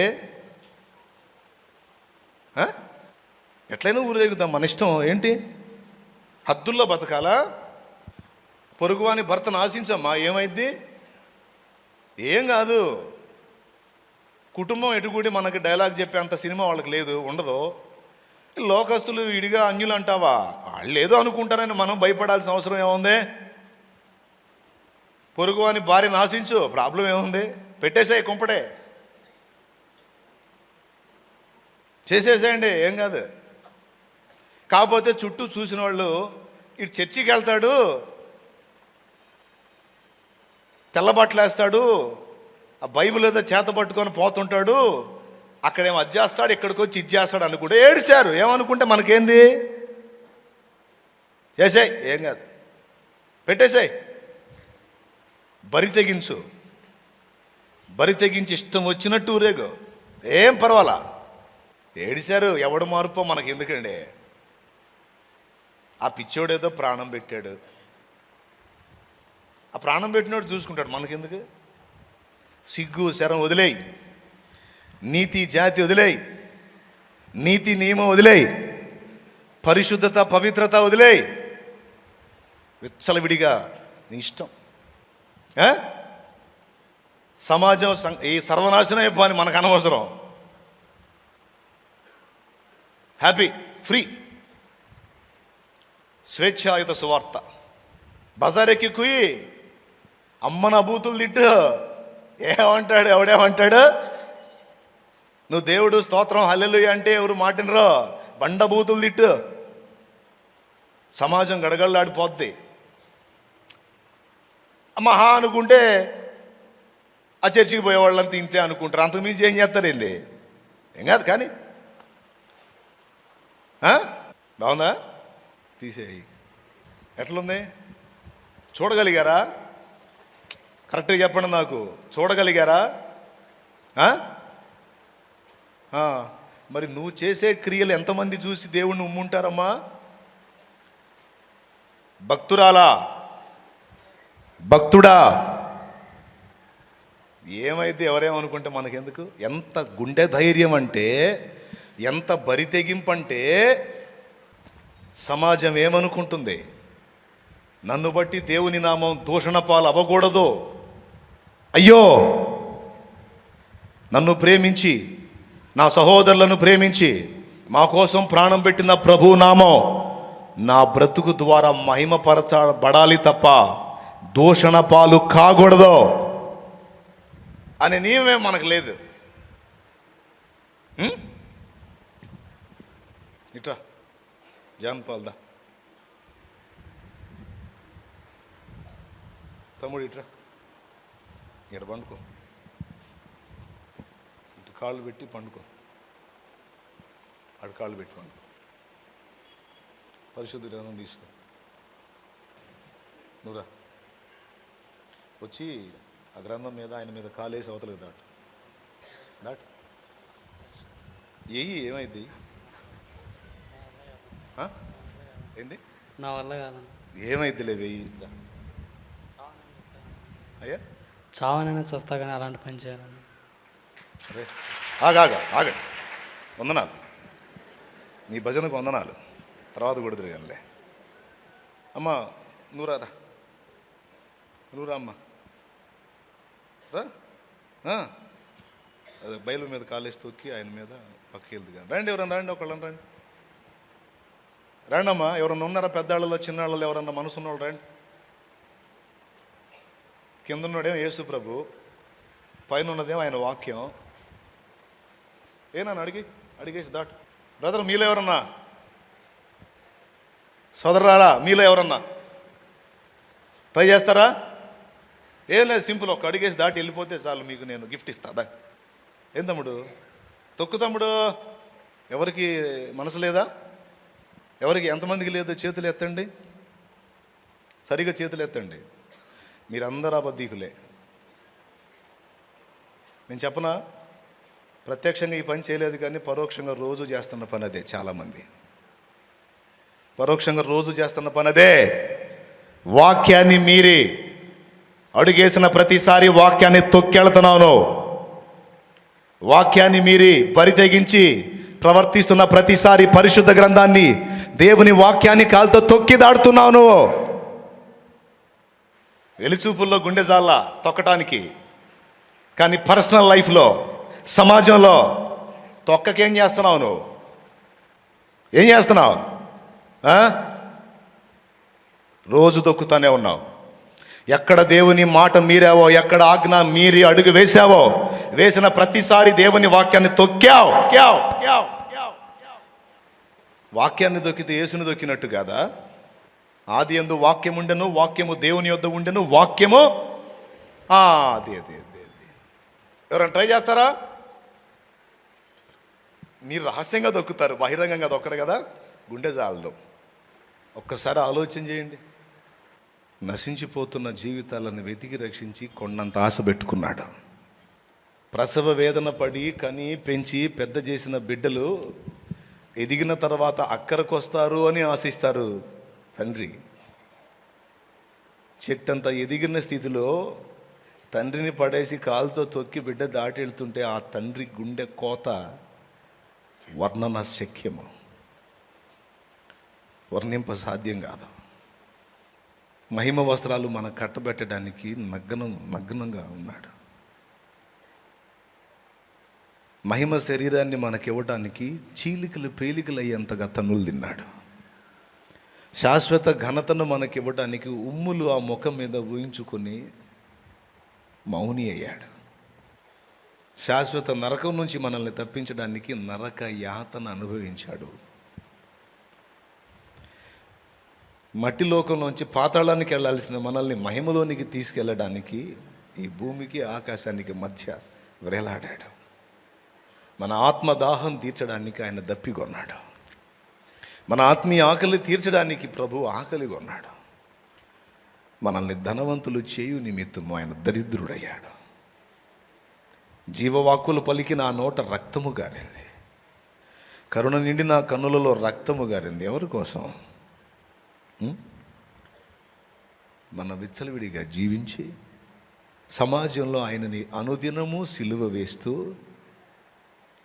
ఎట్లయినా ఊరేగుతాం, మన ఇష్టం. ఏంటి? హద్దుల్లో బతకాలా? పొరుగువాని భర్తను ఆశించమ్మా, ఏమైద్ది? ఏం కాదు. కుటుంబం ఎటుకూడి మనకి డైలాగ్ చెప్పే అంత సినిమా వాళ్ళకి లేదు, ఉండదు. లోకస్తులు విడిగా అన్యులు అంటావా? వాళ్ళు ఏదో అనుకుంటారని మనం భయపడాల్సిన అవసరం ఏముంది? పొరుగువాని భార్యను ఆశించు, ప్రాబ్లం ఏముంది? పెట్టేసాయి కుంపడే, చేసేసేయండి, ఏం కాదు. కాకపోతే చుట్టూ చూసిన వాళ్ళు, ఇటు చర్చికి వెళ్తాడు, తెల్లబట్టలు వేస్తాడు, ఆ బైబిల్ ఏదో చేత పట్టుకొని పోతుంటాడు, అక్కడేమో అది చేస్తాడు, ఇక్కడికి వచ్చి ఇది చేస్తాడు అనుకుంటే ఏడిశారు. ఏమనుకుంటే మనకేంది? చేసాయి, ఏం కాదు, పెట్టేసాయి. బరి తెగించు, బరి తెగించి ఇష్టం వచ్చినట్టు ఊరేగు, ఏం పర్వాలా. ఏడిశారు, ఎవడు మార్పో మనకి ఎందుకండి? ఆ పిచ్చోడేదో ప్రాణం పెట్టాడు, ఆ ప్రాణం పెట్టినోడు చూసుకుంటాడు, మనకెందుకు? సిగ్గు శరం వదిలేయి, నీతి జాతి వదిలేయి, నీతి నియమం వదిలేయి, పరిశుద్ధత, పవిత్రత వదిలేయ్. విచ్చలవిడిగా నీ ఇష్టం. సమాజం ఈ సర్వనాశనం అయిపోని మనకు అనవసరం. హ్యాపీ, ఫ్రీ, స్వేచ్ఛాయుత సువార్త. బజారెక్కి కుయి అమ్మ నా బూతులు తిట్టు, ఏమంటాడు ఎవడేమంటాడు? నువ్వు దేవుడు స్తోత్రం హల్లెలూయా అంటే ఎవరు మాటినరో, బండ బూతులు తిట్టు, సమాజం గడగడలాడిపోద్ది. మహా అనుకుంటే ఆ చర్చికి పోయేవాళ్ళంతా ఇంతే అనుకుంటారు, అంతకుమించి ఏం చేస్తారేంది? ఏం కాదు కానీ. బాగుందా? తీసేయి. ఎట్లుంది? చూడగలిగారా? కరెక్ట్గా చెప్పండి నాకు, చూడగలిగారా? మరి నువ్వు చేసే క్రియలు ఎంతమంది చూసి దేవుణ్ణి ఉమ్ముంటారమ్మా? భక్తురాలా, భక్తుడా, ఏమైతే ఎవరేమనుకుంటే మనకెందుకు? ఎంత గుండె ధైర్యం అంటే, ఎంత బరితెగింపు అంటే, సమాజం ఏమనుకుంటుంది? నన్ను బట్టి దేవుని నామం దూషణ పాలు అవ్వకూడదు. అయ్యో, నన్ను ప్రేమించి, నా సహోదరులను ప్రేమించి మా కోసం ప్రాణం పెట్టిన ప్రభు నామం నా బ్రతుకు ద్వారా మహిమపరచబడాలి తప్ప దూషణ పాలు కాకూడదు అనే నియమమే మనకు లేదు. ఇట్రా జాన్ పాల్దా, తమ్ముడు ఇట్రా, ఇక్కడ పండుకో, ఇటు కాళ్ళు పెట్టి పండుకో, అటు కాళ్ళు పెట్టి పండుకో. పరిశుద్ధ గ్రంథం తీసుకో, నువ్వురా వచ్చి ఆ గ్రంథం మీద ఆయన మీద కాలేసి అవతలకు దాటు, దాటు. ఏమైంది? ఏంది? నా వల్ల కాదండి. ఏమైద్దిలే వెయ్యి. అయ్యా చావనైనా చస్తా కానీ అలాంటి పని చేయాలండి. అరే ఆగండి, వందనాలు, నీ భజనకు వందనాలు, తర్వాత కూడా తిరగలే. అమ్మ నువ్వు రా, నువ్వు రా అమ్మ, రా. అదే బయలు మీద కాలేసి తొక్కి ఆయన మీద పక్కకి వెళ్తుంది కానీ. రండి, ఎవరన్నా రండి, ఒకళ్ళని రండి, రండి అమ్మా. ఎవరన్నా ఉన్నారా? పెద్దాళ్ళలో చిన్నాళ్ళలో ఎవరన్నా మనసు ఉన్నవాళ్ళు రండి. కింద ఉన్నోడేమో యేసు ప్రభు, పైన ఉన్నదేమో ఆయన వాక్యం. ఏనా అడిగేసి దాటు. బ్రదర్ మీలో ఎవరన్నా, సోదరులారా మీలో ఎవరన్నా ట్రై చేస్తారా? ఏం లేదు, సింపుల్, ఒక అడిగేసి దాటి వెళ్ళిపోతే చాలు, మీకు నేను గిఫ్ట్ ఇస్తా. దా ఏం తమ్ముడు, తొక్కు తమ్ముడు. ఎవరికి మనసు లేదా? ఎవరికి ఎంతమందికి లేదు? చేతులు ఎత్తండి, సరిగా చేతులు ఎత్తండి. మీరందరూ అబద్ధీకులే. నేను చెప్పనా, ప్రత్యక్షంగా ఈ పని చేయలేదు కానీ పరోక్షంగా రోజు చేస్తున్న పని అదే. చాలామంది పరోక్షంగా రోజు చేస్తున్న పని అదే. వాక్యాన్ని మీరి అడుగేసిన ప్రతిసారి వాక్యాన్ని తొక్కెళ్తున్నాను. వాక్యాన్ని మీరి పరితెగించి ప్రవర్తిస్తున్న ప్రతిసారి పరిశుద్ధ గ్రంథాన్ని, దేవుని వాక్యాన్ని కాలుతో తొక్కి దాడుతున్నావు నువ్వు. వెలుచూపుల్లో గుండె జాల తొక్కటానికి, కానీ పర్సనల్ లైఫ్లో, సమాజంలో తొక్కకేం చేస్తున్నావు నువ్వు? ఏం చేస్తున్నావు? రోజు తొక్కుతానే ఉన్నావు. ఎక్కడ దేవుని మాట మీరావో, ఎక్కడ ఆజ్ఞ మీరి అడుగు వేసావో, వేసిన ప్రతిసారి దేవుని వాక్యాన్ని తొక్కావు. వాక్యాన్ని దొక్కితే యేసుని దొక్కినట్టు కాదా? ఆది యందు వాక్యం ఉండెను, వాక్యము దేవుని యొద్ద ఉండెను, వాక్యము అది ఎవరైనా ట్రై చేస్తారా? మీరు రహస్యంగా దొక్కుతారు, బహిరంగంగా దొక్కరు కదా. గుండె జాలదు. ఒక్కసారి ఆలోచన చేయండి. నశించిపోతున్న జీవితాలను వెతికి రక్షించి కొండంత ఆశ పెట్టుకున్నాడు. ప్రసవ వేదన పడి కని పెంచి పెద్ద చేసిన బిడ్డలు ఎదిగిన తర్వాత అక్కరకు వస్తారు అని ఆశిస్తారు తండ్రి. చెట్టంత ఎదిగిన స్థితిలో తండ్రిని పడేసి కాలుతో తొక్కి బిడ్డ దాటి వెళ్తుంటే ఆ తండ్రి గుండె కోత వర్ణన శక్యము. వర్ణింప సాధ్యం కాదు. మహిమ వస్త్రాలు మన కట్టబెట్టడానికి నగ్నంగా ఉన్నాడు. మహిమ శరీరాన్ని మనకివ్వడానికి చీలికలు పేలికలు అయ్యేంతగా తన్నులు తిన్నాడు. శాశ్వత ఘనతను మనకివ్వడానికి ఉమ్ములు ఆ ముఖం మీద ఊహించుకొని మౌని అయ్యాడు. శాశ్వత నరకం నుంచి మనల్ని తప్పించడానికి నరక యాతన అనుభవించాడు. మట్టి లోకంలోంచి పాతాళానికి వెళ్ళాల్సిన మనల్ని మహిమలోనికి తీసుకెళ్ళడానికి ఈ భూమికి ఆకాశానికి మధ్య వేలాడాడు. మన ఆత్మదాహం తీర్చడానికి ఆయన దప్పికొన్నాడు. మన ఆత్మీయ ఆకలి తీర్చడానికి ప్రభు ఆకలి కొన్నాడు. మనల్ని ధనవంతులు చేయు నిమిత్తము ఆయన దరిద్రుడయ్యాడు. జీవవాక్కులు పలికిన ఆ నోట రక్తము గారింది. కరుణ నిండిన కన్నులలో రక్తము గారింది. ఎవరి కోసం? మన విచ్చలవిడిగా జీవించి సమాజంలో ఆయనని అనుదినము సిలువ వేస్తూ,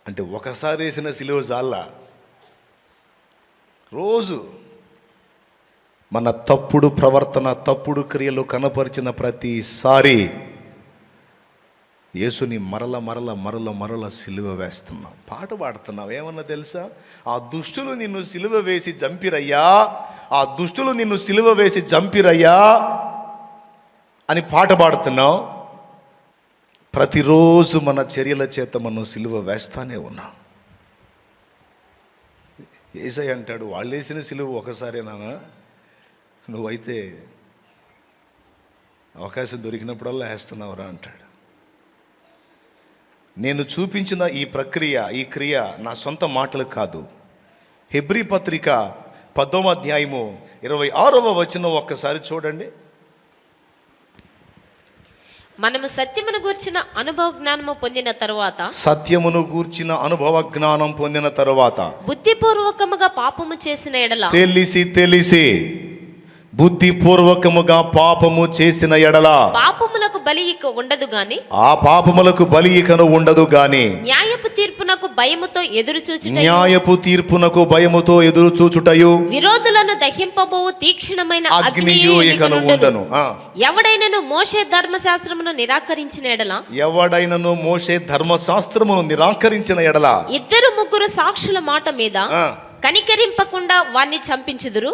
అంటే ఒకసారి వేసిన సిలువ జాల్లా, రోజు మన తప్పుడు ప్రవర్తన, తప్పుడు క్రియలు కనపరిచిన ప్రతిసారి యేసుని మరల సిలువ వేస్తున్నాం. పాట పాడుతున్నాం. ఏమన్నా తెలుసా? ఆ దుష్టులు నిన్ను సిలువ వేసి చంపిరయ్యా, ఆ దుష్టులు నిన్ను సిలువ వేసి చంపిరయ్యా అని పాట పాడుతున్నాం. ప్రతిరోజు మన చర్యల చేత మనం సిలువ వేస్తానే ఉన్నాం. యేసయ్య అంటాడు, వాళ్ళు వేసిన సిలువ ఒకసారేనా, నువ్వైతే అవకాశం దొరికినప్పుడల్లా వేస్తున్నావురా అంటాడు. నేను చూపించిన ఈ ప్రక్రియ, ఈ క్రియ నా సొంత మాటలు కాదు. హెబ్రీ పత్రిక 10వ అధ్యాయము 26వ వచనం ఒక్కసారి చూడండి. మనము సత్యమును గూర్చిన అనుభవ జ్ఞానము పొందిన తరువాత, సత్యమును గూర్చిన అనుభవ జ్ఞానం పొందిన తరువాత బుద్ధిపూర్వకముగా పాపము చేసిన ఎడల, తెలిసి బుద్ధిపూర్వకముగా పాపము చేసిన ఎడల పాపములకు బలి ఇక ఉండదు గాని, ఆ పాపములకు బలి ఇకను ఉండదు గాని, న్యాయపు తీర్పునకు భయముతో ఎదురు చూచుటయు విరోధులను దహింపబోవు తీక్షణమైన అగ్నియు ఇకను ఉండను. ఎవడైనను మోషే ధర్మశాస్త్రమును నిరాకరించిన ఎడల, ఎవడైనను మోషే ధర్మశాస్త్రమును నిరాకరించిన ఎడల 2-3 సాక్షుల మాట మీద కనికరింపకుండా వాణ్ణి చంపించుదురు.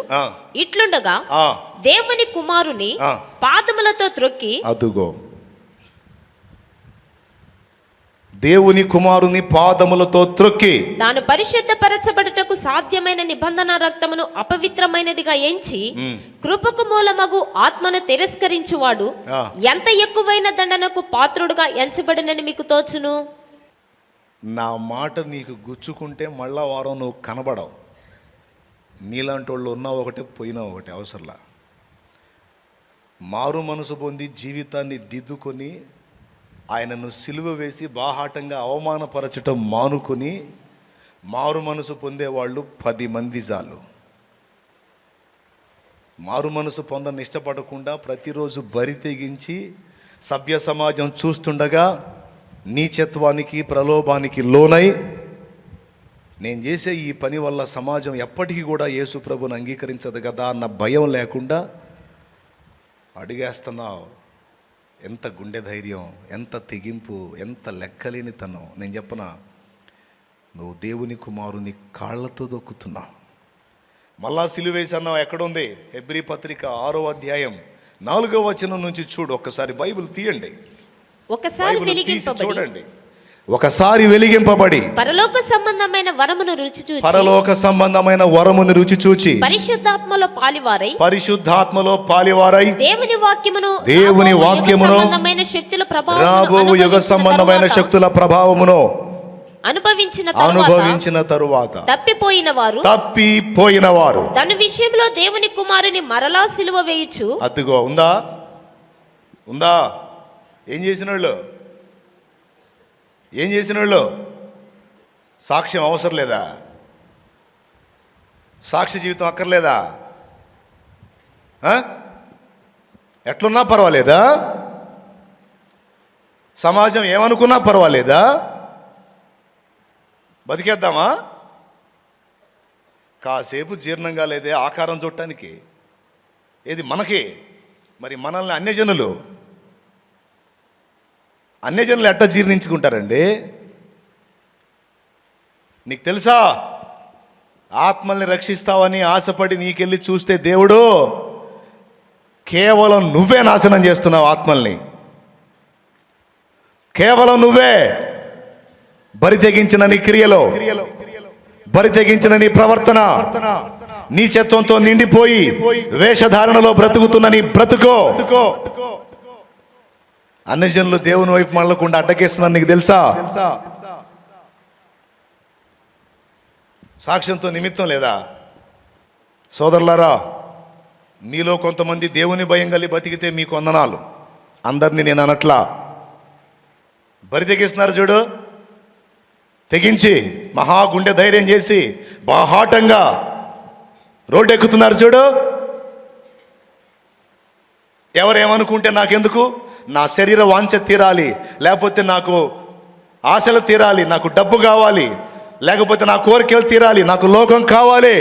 ఇట్లుండగా దేవుని కుమారుని పాదములతో త్రొక్కి, అదుగో దేవుని కుమారుని పాదములతో త్రొక్కి తాను పరిశుద్ధపరచబడుటకు సాధ్యమైన నిబంధన రక్తమును అపవిత్రమైనదిగా ఎంచి కృపకు మూలమగు ఆత్మను తిరస్కరించువాడు ఎంత ఎక్కువైన దండనకు పాత్రుడుగా ఎంచబడినని మీకు తోచును. నా మాట నీకు గుచ్చుకుంటే మళ్ళా వారం నువ్వు కనబడవు. నీలాంటి వాళ్ళు ఉన్నా ఒకటే, పోయినా ఒకటే, అవసరంలా. మారు మనసు పొంది జీవితాన్ని దిద్దుకొని ఆయనను సిలువ వేసి బాహాటంగా అవమానపరచటం మానుకొని మారు మనసు పొందేవాళ్ళు 10 మంది చాలు. మారు మనసు పొందని ఇష్టపడకుండా ప్రతిరోజు బరి తెగించి సభ్య సమాజం చూస్తుండగా నీచత్వానికి, ప్రలోభానికి లోనై నేను చేసే ఈ పని వల్ల సమాజం ఎప్పటికీ కూడా యేసు ప్రభుని అంగీకరించదు కదా అన్న భయం లేకుండా అడిగేస్తున్నావు. ఎంత గుండె ధైర్యం, ఎంత తెగింపు, ఎంత లెక్కలేనితనం. నేను చెప్పనా, నువ్వు దేవుని కుమారుని కాళ్ళతో దొక్కుతున్నావు. మళ్ళా సిలువేసన్నావు. ఎక్కడుంది? హెబ్రీ పత్రిక 6వ అధ్యాయం 4వ వచనం నుంచి చూడు. ఒక్కసారి బైబిల్ తీయండి. చూడండి. ఒకసారి వెలిగింపబడి పరలోక సంబంధమైన వరమును రుచి చూచి పరిశుద్ధాత్మలో పాలివారై దేవుని వాక్యమును రాబోవు యుగ సంబంధమైన శక్తుల ప్రభావమును అనుభవించిన తరువాత తప్పిపోయిన వారు తన విషయంలో దేవుని కుమారుని మరలా సిలువ వేయుచు. అదిగో ఉందా ఏం చేసిన వాళ్ళు సాక్ష్యం అవసరం లేదా? సాక్షి జీవితం అక్కర్లేదా? ఎట్లున్నా పర్వాలేదా? సమాజం ఏమనుకున్నా పర్వాలేదా? బతికేద్దామా? కాసేపు జీర్ణంగా లేదే ఆకారం చూడటానికి. ఏది మనకి? మరి మనల్ని అన్యజనులు ఎట్ట జీర్ణించుకుంటారండి? నీకు తెలుసా, ఆత్మల్ని రక్షిస్తావని ఆశపడి నీకెళ్ళి చూస్తే దేవుడు కేవలం నువ్వే నాశనం చేస్తున్నావు ఆత్మల్ని. కేవలం నువ్వే. బరి తెగించిన నీ క్రియలో, బరి తెగించిన నీ ప్రవర్తన, నీచత్వంతో నిండిపోయి వేషధారణలో బ్రతుకుతున్న నీ బ్రతుకో అన్యజనులు దేవుని వైపు మళ్ళకుండా అడ్డకేస్తున్నారు. నీకు తెలుసా? సాక్ష్యంతో నిమిత్తం లేదా? సోదరులారా, మీలో కొంతమంది దేవుని భయం కలిగి బతికితే మీకు వందనాలు. అందరినీ నేను అనట్లా. బరి తెగిస్తున్నారు చూడు, తెగించి మహాగుండె ధైర్యం చేసి బాహాటంగా రోడ్డు ఎక్కుతున్నారు చూడు. ఎవరేమనుకుంటే నాకెందుకు, నా శరీర వాంఛ తీరాలి, లేకపోతే నాకు ఆశలు తీరాలి, నాకు డబ్బు కావాలి, లేకపోతే నా కోరికలు తీరాలి, నాకు లోకం కావాలి,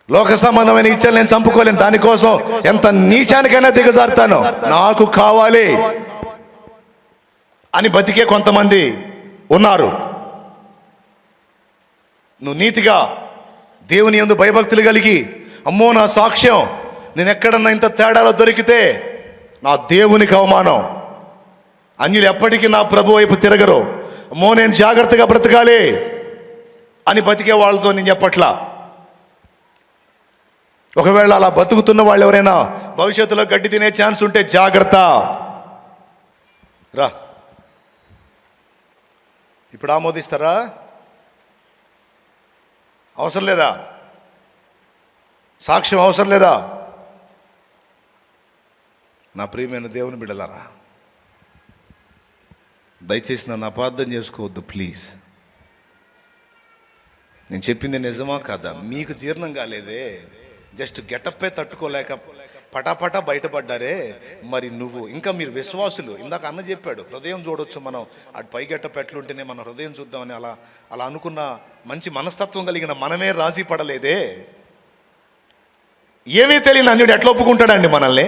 లోక సంబంధమైన ఇచ్చలు నేను చంపుకోలేను, దానికోసం ఎంత నీచానికైనా దిగజారుతాను, నాకు కావాలి అని బతికే కొంతమంది ఉన్నారు. నువ్వు నీతిగా దేవుని యందు భయభక్తులు కలిగి, అమ్మో నా సాక్ష్యం నేను ఎక్కడన్నా ఇంత తేడాలో దొరికితే నా దేవునికి అవమానం, అన్యులు ఎప్పటికీ నా ప్రభు వైపు తిరగరు, అమ్మో నేను జాగ్రత్తగా బ్రతకాలి అని బతికే వాళ్ళతో నేను చెప్పట్లా. ఒకవేళ అలా బతుకుతున్న వాళ్ళు ఎవరైనా భవిష్యత్తులో గడ్డి తినే ఛాన్స్ ఉంటే జాగ్రత్త. రా, ఇప్పుడు ఆమోదిస్తారా? అవసరం లేదా? సాక్ష్యం అవసరం లేదా? నా ప్రియమైన దేవుని బిడ్డలారా, దయచేసి నన్ను అపార్థం చేసుకోవద్దు ప్లీజ్. నేను చెప్పింది నిజమా కాదా? మీకు జీర్ణం కాలేదే, జస్ట్ గెటప్పే తట్టుకోలేక పటాపటా బయటపడ్డారే. మరి నువ్వు ఇంకా మీరు విశ్వాసులు, ఇందాక అన్న చెప్పాడు హృదయం చూడొచ్చు మనం, అటు పై గెటప్ ఎట్లుంటేనే మన హృదయం చూద్దామని అలా అనుకున్న మంచి మనస్తత్వం కలిగిన మనమే రాజీ పడలేదే. ఏమీ తెలియని అన్యుడు ఎట్లా ఒప్పుకుంటాడండి మనల్ని?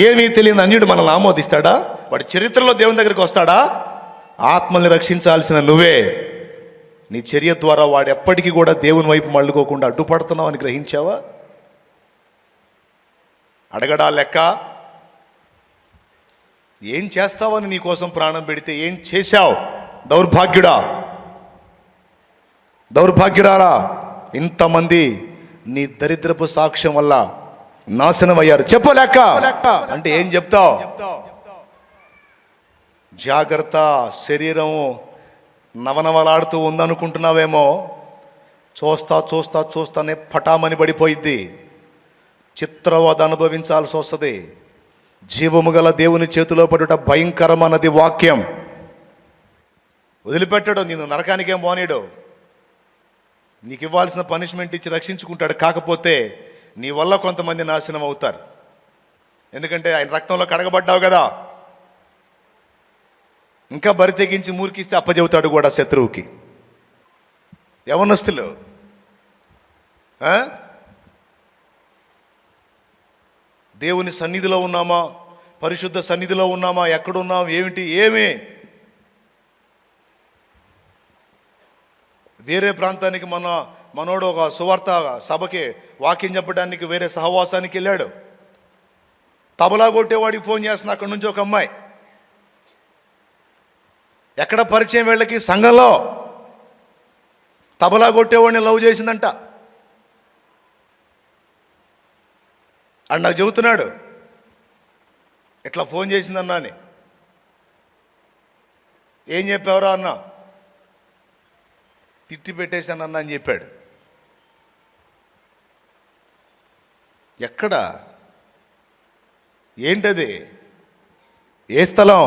ఏమీ తెలియని అన్యుడు మనల్ని ఆమోదిస్తాడా? వాడి చరిత్రలో దేవుని దగ్గరికి వస్తాడా? ఆత్మల్ని రక్షించాల్సిన నువ్వే నీ చర్య ద్వారా వాడు ఎప్పటికీ కూడా దేవుని వైపు మళ్ళుకోకుండా అడ్డుపడుతున్నావు అని గ్రహించావా? అడగడా లెక్క? ఏం చేస్తావని నీ కోసం ప్రాణం పెడితే ఏం చేశావు? దౌర్భాగ్యుడా, దౌర్భాగ్యురారా, ఇంతమంది నీ దరిద్రపు సాక్ష్యం వల్ల నాశనం అయ్యారు. చెప్పలేక అంటే ఏం చెప్తావు? జాగ్రత్త, శరీరం నవనవలాడుతూ ఉందనుకుంటున్నావేమో, చూస్తానే పటామని పడిపోయిద్ది, చిత్రవద అనుభవించాల్సి వస్తుంది. జీవము గల దేవుని చేతిలో పడుట భయంకరమన్నది వాక్యం. వదిలిపెట్టాడు, నేను నరకానికేం పోనీడు, నీకు ఇవ్వాల్సిన పనిష్మెంట్ ఇచ్చి రక్షించుకుంటాడు. కాకపోతే నీ వల్ల కొంతమంది నాశనం అవుతారు. ఎందుకంటే ఆయన రక్తంలో కడగబడ్డావు కదా. ఇంకా బరి తెగించి మూర్ఖిస్తే అప్పచెబుతాడు కూడా శత్రువుకి. యవనస్తులు దేవుని సన్నిధిలో ఉన్నామా, పరిశుద్ధ సన్నిధిలో ఉన్నామా, ఎక్కడున్నాం, ఏమి వేరే ప్రాంతానికి మనోడు ఒక సువార్త సభకి వాక్యం చెప్పడానికి వేరే సహవాసానికి వెళ్ళాడు. తబలా కొట్టేవాడికి ఫోన్ చేస్తున్నా అక్కడి నుంచి ఒక అమ్మాయి. ఎక్కడ పరిచయం వీళ్ళకి? సంఘంలో తబలా కొట్టేవాడిని లవ్ చేసిందంట. అని నాకు చెబుతున్నాడు, ఇట్లా ఫోన్ చేసిందన్నా అని. ఏం చెప్పావురా అన్నా? తిట్టి పెట్టేశానన్నా అని చెప్పాడు. ఎక్కడ? ఏంటది? ఏ స్థలం?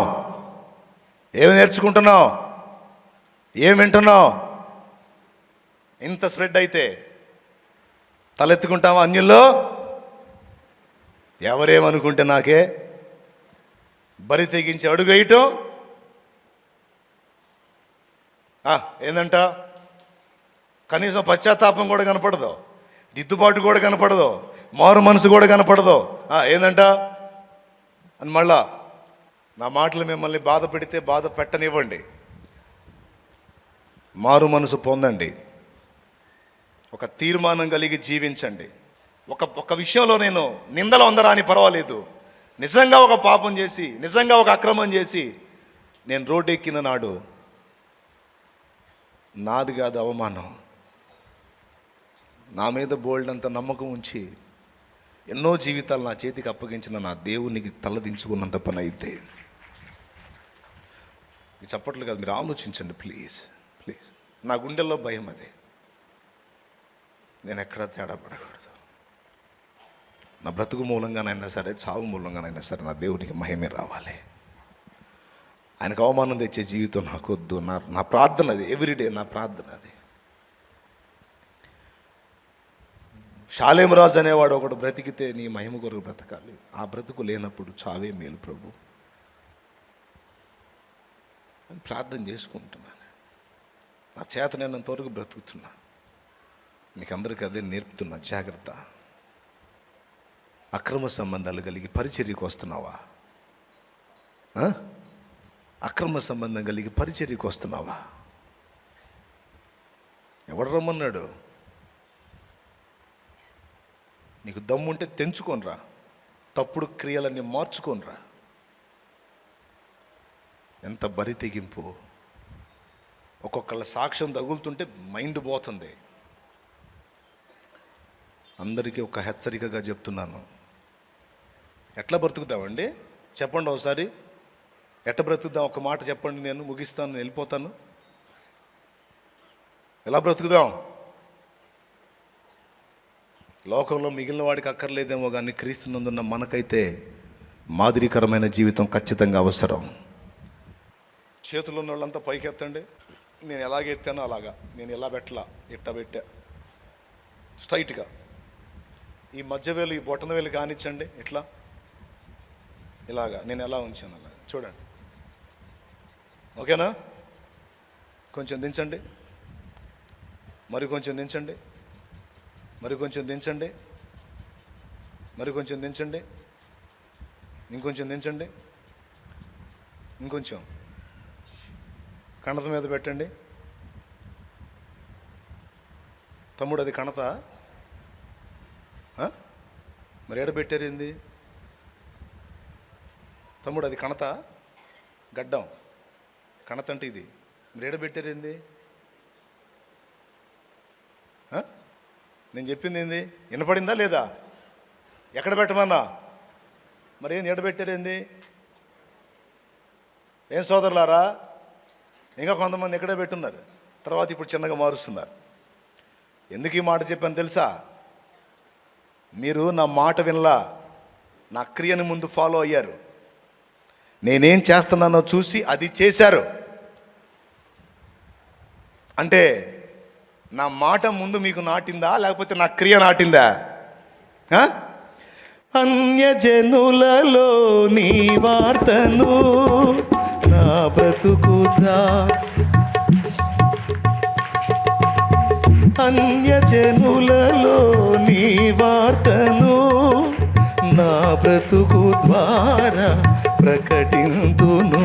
ఏమి నేర్చుకుంటున్నావు? ఏమి వింటున్నావు? ఇంత స్ప్రెడ్ అయితే తలెత్తుకుంటావా అన్యుల్లో? ఎవరేమనుకుంటే నాకే? బరి తెగించి అడుగు వేయటం, ఏందంట? కనీసం పశ్చాత్తాపం కూడా కనపడదు, దిద్దుబాటు కూడా కనపడదు, మారు మనసు కూడా కనపడదు. ఏందంట అని మళ్ళా నా మాటలు మిమ్మల్ని బాధ పెడితే బాధ పెట్టనివ్వండి, మారు మనసు పొందండి, ఒక తీర్మానం కలిగి జీవించండి. ఒక విషయంలో నేను నిందలు అందరాని పర్వాలేదు, నిజంగా ఒక పాపం చేసి, నిజంగా ఒక అక్రమం చేసి నేను రోడ్డు ఎక్కిన నాడు నాది కాదు అవమానం, నా మీద బోల్డ్ అంత నమ్మకం ఉంచి ఎన్నో జీవితాలు నా చేతికి అప్పగించిన నా దేవునికి తలదించుకున్నంత పని అయితే. మీరు చెప్పట్లు కాదు, మీరు ఆలోచించండి ప్లీజ్ ప్లీజ్. నా గుండెల్లో భయం అదే, నేను ఎక్కడా తేడా పడకూడదు. నా బ్రతుకు మూలంగానైనా సరే, చావు మూలంగానైనా సరే నా దేవునికి మహిమే రావాలి. ఆయనకు అవమానం తెచ్చే జీవితం నాకు వద్దు. నా ప్రార్థన అది, ఎవ్రీడే నా ప్రార్థన అది. షాలేం రాజు అనేవాడు ఒకడు బ్రతికితే నీ మహిమ కొరకు బ్రతకాలి, ఆ బ్రతుకు లేనప్పుడు చావే మేలు ప్రభు అని ప్రార్థన చేసుకుంటున్నాను. నా చేతనైనంత వరకు బ్రతుకుతున్నా. మీకు అందరికీ అదే నేర్పుతున్నా, జాగ్రత్త. అక్రమ సంబంధాలు కలిగి పరిచర్యకు వస్తున్నావా? అక్రమ సంబంధం కలిగి పరిచర్యకు వస్తున్నావా? ఎవడు రమ్మన్నాడు? నీకు దమ్ముంటే తెంచుకోనరా, తప్పుడు క్రియలన్నీ మార్చుకోనరా. ఎంత బరి తెగింపు! ఒక్కొక్కళ్ళ సాక్ష్యం తగులుతుంటే మైండ్ పోతుంది. అందరికీ ఒక హెచ్చరికగా చెప్తున్నాను, ఎట్లా బ్రతుకుతామండి చెప్పండి ఒకసారి. ఎట్లా బ్రతుకుదాం? ఒక మాట చెప్పండి, నేను ముగిస్తాను, వెళ్ళిపోతాను. ఎలా బ్రతుకుదాం? లోకంలో మిగిలిన వాడికి అక్కర్లేదేమో కానీ క్రీస్తునందున్న మనకైతే మాదిరికరమైన జీవితం ఖచ్చితంగా అవసరం. చేతులు ఉన్న వాళ్ళంతా పైకి ఎత్తండి. నేను ఎలాగ ఎత్తానో అలాగా, నేను ఎలా పెట్టలా, ఇట్టా పెట్టా స్ట్రైట్గా. ఈ మధ్యవేలు, ఈ బొట్టన వేలు కానిచ్చండి, ఇట్లా ఇలాగా నేను ఎలా ఉంచాను అలా చూడండి. ఓకేనా? కొంచెం దించండి, మరి కొంచెం దించండి, మరి కొంచెం దించండి, మరి కొంచెం దించండి, ఇంకొంచెం దించండి, ఇంకొంచెం కణత మీద పెట్టండి. తమ్ముడు అది కణత, మరి ఎడ పెట్టారేంది తమ్ముడు? అది కణత, గడ్డం కణత అంటే ఇది, మరి ఎడ పెట్టారేంది? నేను చెప్పింది ఏంది? వినపడిందా లేదా? ఎక్కడ పెట్టమన్నా? మరి ఏం ఎడబెట్టారేంది? ఏం సోదరులారా, ఇంకా కొంతమంది ఎక్కడే పెట్టున్నారు, తర్వాత ఇప్పుడు చిన్నగా మారుస్తున్నారు. ఎందుకు ఈ మాట చెప్పాను తెలుసా? మీరు నా మాట వినలా, నా క్రియని ముందు ఫాలో అయ్యారు. నేనేం చేస్తున్నానో చూసి అది చేశారు. అంటే నా మాట ముందు మీకు నాటిందా, లేకపోతే నా క్రియ నాటిందా? అన్యజనులలో నీ వార్తను నా బ్రతుకుదా, అన్యజనులలో నీ వార్తను నా బ్రతుకు ద్వారా ప్రకటింతును.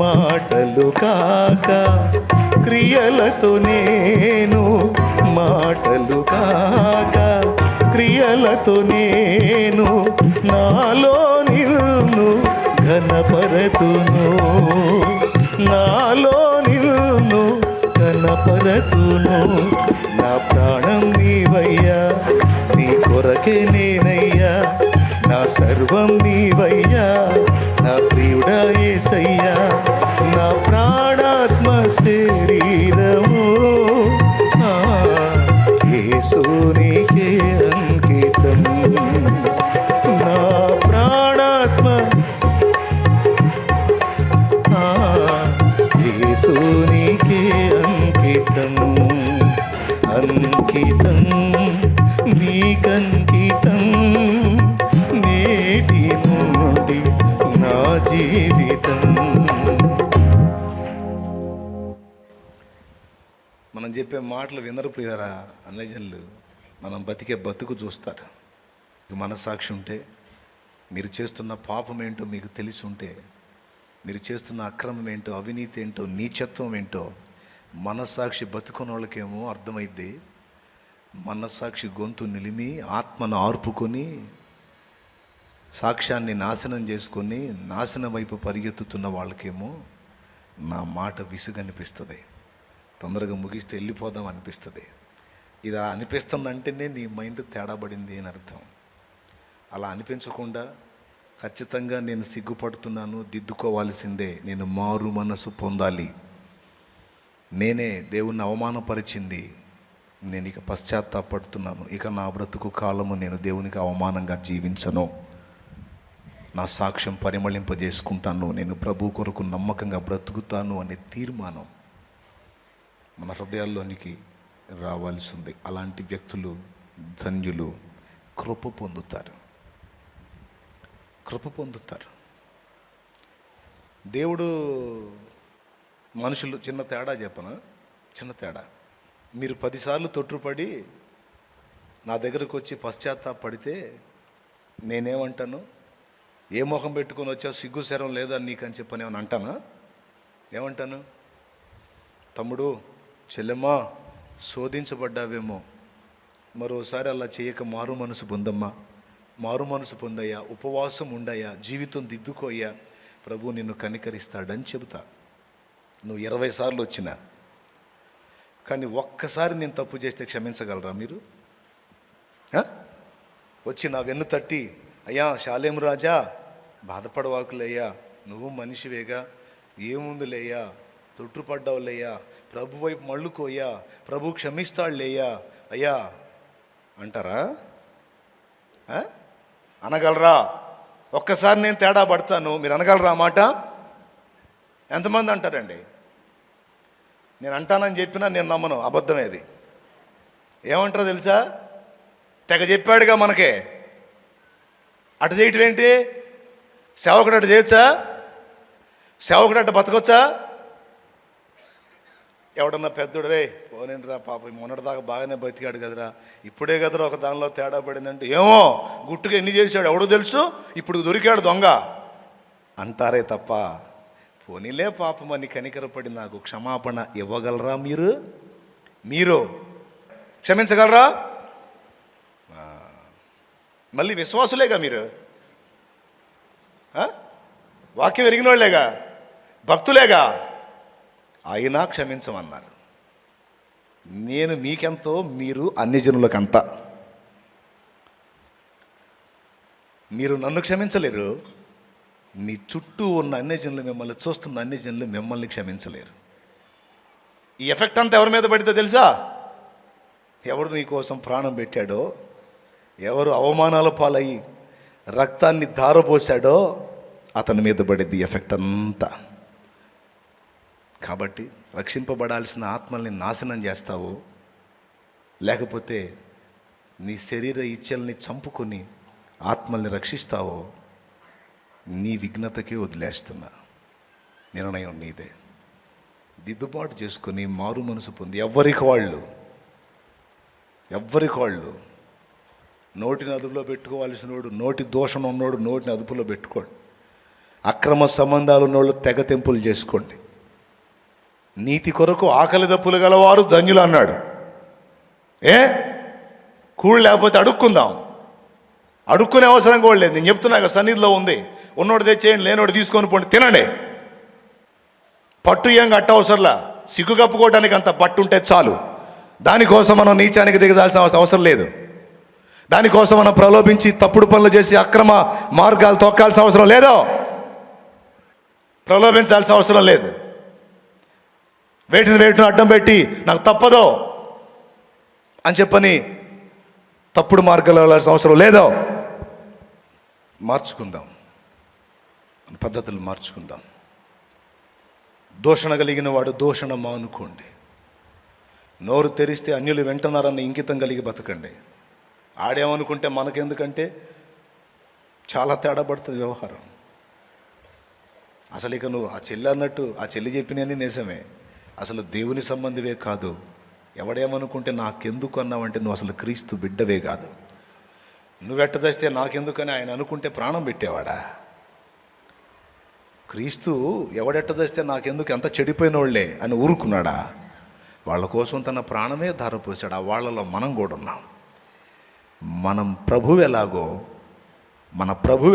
మాటలు కాక క్రియలతో నేను, మాటలు కాక క్రియలతో నేను నాలో నిన్ను ఘనపరతును, నాలో నిన్ను ఘనపరతును. నా ప్రాణం నీవయ్యా, నీ కొరకే నేనయ్యా, నా సర్వం నీవయ్యా, నా ప్రియుడా యేసయ్యా. నా ప్రాణాత్మ శరీరము యేసునికే అంకితం. నా ప్రాణాత్మ యేసునికే అంకితం, అంకితం నీకంకితం. నేటి నుండి నా జీవితం చెప్పే మాటలు వినరు ప్రియారా. అన్యజనులు మనం బతికే బతుకు చూస్తారు. మనస్సాక్షి ఉంటే, మీరు చేస్తున్న పాపం ఏంటో మీకు తెలిసి ఉంటే, మీరు చేస్తున్న అక్రమం ఏంటో, అవినీతి ఏంటో, నీచత్వం ఏంటో మనస్సాక్షి బతుకున్న వాళ్ళకేమో అర్థమైద్ది. మనస్సాక్షి గొంతు నిలిమి ఆత్మను ఆర్పుకొని సాక్ష్యాన్ని నాశనం చేసుకొని నాశనం వైపు పరిగెత్తుతున్న వాళ్ళకేమో నా మాట విసుగనిపిస్తుంది. తొందరగా ముగిస్తే వెళ్ళిపోదాం అనిపిస్తుంది. ఇది అనిపిస్తుందంటేనే నీ మైండ్ తేడా పడింది అని అర్థం. అలా అనిపించకుండా ఖచ్చితంగా నేను సిగ్గుపడుతున్నాను, దిద్దుకోవాల్సిందే, నేను మారు మనసు పొందాలి, నేనే దేవుణ్ణి అవమానపరిచింది, నేను ఇక పశ్చాత్తాపడుతున్నాను, ఇక నా బ్రతుకు కాలము నేను దేవునికి అవమానంగా జీవించను, నా సాక్ష్యం పరిమళింపజేసుకుంటాను, నేను ప్రభు కొరకు నమ్మకంగా బ్రతుకుతాను అనే తీర్మానం మన హృదయాల్లోనికి రావాల్సి ఉంది. అలాంటి వ్యక్తులు ధన్యులు, కృప పొందుతారు. కృప పొందుతారు. దేవుడు మనుషులు చిన్న తేడా చెప్పనా, చిన్న తేడా. మీరు 10 సార్లు తొట్టుపడి నా దగ్గరకు వచ్చి పశ్చాత్తాపడితే నేనేమంటాను? ఏ మొహం పెట్టుకొని వచ్చావు, సిగ్గు శరం లేదా నీకని చెప్పని ఏమని అంటానా? ఏమంటాను? తమ్ముడు, చెల్లెమ్మా, శోధించబడ్డావేమో, మరోసారి అలా చేయక మారు మనసు పొందమ్మా, మారు మనసు పొందయ్యా, ఉపవాసం ఉండయ్యా, జీవితం దిద్దుకోయ్యా, ప్రభు నిన్ను కనికరిస్తాడని చెబుతా. నువ్వు 20 సార్లు వచ్చినా కానీ ఒక్కసారి నేను తప్పు చేస్తే క్షమించగలరా మీరు? వచ్చి నా వెన్ను తట్టి, అయ్యా షాలేం రాజా బాధపడవాకులయ్యా, నువ్వు మనిషివేగా, ఏముందిలేయ్యా, తొట్టుపడ్డావులేయ్యా, ప్రభు వైపు మళ్ళుకోయ్యా, ప్రభు క్షమిస్తాడులేయ్యా అయ్యా అంటారా? అనగలరా? ఒక్కసారి నేను తేడా పడతాను, మీరు అనగలరా మాట? ఎంతమంది అంటారండి? నేను అంటానని చెప్పినా నేను నమ్మను, అబద్ధమేది. ఏమంటారో తెలుసా? తెగ చెప్పాడుగా మనకే, అటు చేయటం ఏంటి? సేవకుడు అటు చేయొచ్చా? సేవకుడు అటు బతకొచ్చా? ఎవడన్నా పెద్దోడు, రే పోనేంటిరా పాప మొన్నటిదాకా బాగానే బతికాడు కదరా, ఇప్పుడే కదరా ఒక దానిలో తేడా పడిందంటే, ఏమో గుట్టుగా ఎన్ని చేశాడు ఎవడో తెలుసు, ఇప్పుడు దొరికాడు దొంగ అంటారే తప్ప, పోనీలే పాపం అని కనికరపడి నాకు క్షమాపణ ఇవ్వగలరా? మీరు క్షమించగలరా? మళ్ళీ విశ్వాసులేగా మీరు, వాక్యం ఎరిగిన వాళ్ళేగా, భక్తులేగా, అయినా క్షమించమన్నారు. నేను మీకెంతో, మీరు అన్యజనులకంత. మీరు నన్ను క్షమించలేరు, మీ చుట్టూ ఉన్న అన్యజనులు, మిమ్మల్ని చూస్తున్న అన్యజనులు మిమ్మల్ని క్షమించలేరు. ఈ ఎఫెక్ట్ అంతా ఎవరి మీద పడితే తెలుసా? ఎవడు నీ కోసం ప్రాణం పెట్టాడో, ఎవరు అవమానాల పాలయ్యి రక్తాన్ని ధారపోసాడో అతని మీద పడిద్ది ఎఫెక్ట్ అంతా. కాబట్టి రక్షింపబడాల్సిన ఆత్మల్ని నాశనం చేస్తావో, లేకపోతే నీ శరీర ఇచ్చల్ని చంపుకొని ఆత్మల్ని రక్షిస్తావో, నీ విఘ్నతకే వదిలేస్తున్నా. నిర్ణయం నీదే. దిద్దుబాటు చేసుకొని మారు మనసు పొంది ఎవ్వరికి వాళ్ళు నోటిని అదుపులో పెట్టుకోవాల్సినోడు, నోటి దోషం ఉన్నోడు నోటిని అదుపులో పెట్టుకోండి. అక్రమ సంబంధాలు ఉన్నోళ్ళు తెగ తెంపులు చేసుకోండి. నీతి కొరకు ఆకలి దప్పులు గలవారు ధన్యులు అన్నాడు. కూళ్ళు లేకపోతే అడుక్కుందాం, అడుక్కునే అవసరం కూడా లేదు. నేను చెప్తున్నాక సన్నిధిలో ఉంది, ఉన్నోడు తెచ్చేయండి, లేనోడు తీసుకొని పోండి, తినండి. పట్టు ఏం కట్ట అవసరంలా, సిగ్గు కప్పుకోవడానికి అంత పట్టు ఉంటే చాలు. దానికోసం మనం నీచానికి దిగదాల్సిన అవసరం లేదు. దానికోసం మనం ప్రలోభించి తప్పుడు పనులు చేసి అక్రమ మార్గాలు తొక్కాల్సిన అవసరం లేదు, ప్రలోభించాల్సిన అవసరం లేదు. వేటిని అడ్డం పెట్టి నాకు తప్పదో అని చెప్పని తప్పుడు మార్గాలు వెళ్ళాల్సిన అవసరం లేదో. మార్చుకుందాం, పద్ధతులు మార్చుకుందాం. దూషణ కలిగిన వాడు దూషణ మానుకోండి. నోరు తెరిస్తే అన్యులు వింటున్నారన్న ఇంకితం కలిగి బతకండి. ఆడేమనుకుంటే మనకెందుకంటే చాలా తేడా పడుతుంది వ్యవహారం. అసలు ఇక నువ్వు ఆ చెల్లి అన్నట్టు, ఆ చెల్లి చెప్పినవన్నీ నిజమే, అసలు దేవుని సంబంధివే కాదు, ఎవడేమనుకుంటే నాకెందుకు అన్నావంటే నువ్వు అసలు క్రీస్తు బిడ్డవే కాదు. నువ్వెట్ట చేస్తే నాకెందుకని ఆయన అనుకుంటే ప్రాణం పెట్టేవాడా? క్రీస్తు ఎవడెట్ట చేస్తే నాకెందుకు, ఎంత చెడిపోయిన వాళ్ళే అని ఊరుకున్నాడా? వాళ్ళ కోసం తన ప్రాణమే ధారపోసాడు. ఆ వాళ్ళలో మనం కూడా ఉన్నాం. మన ప్రభువు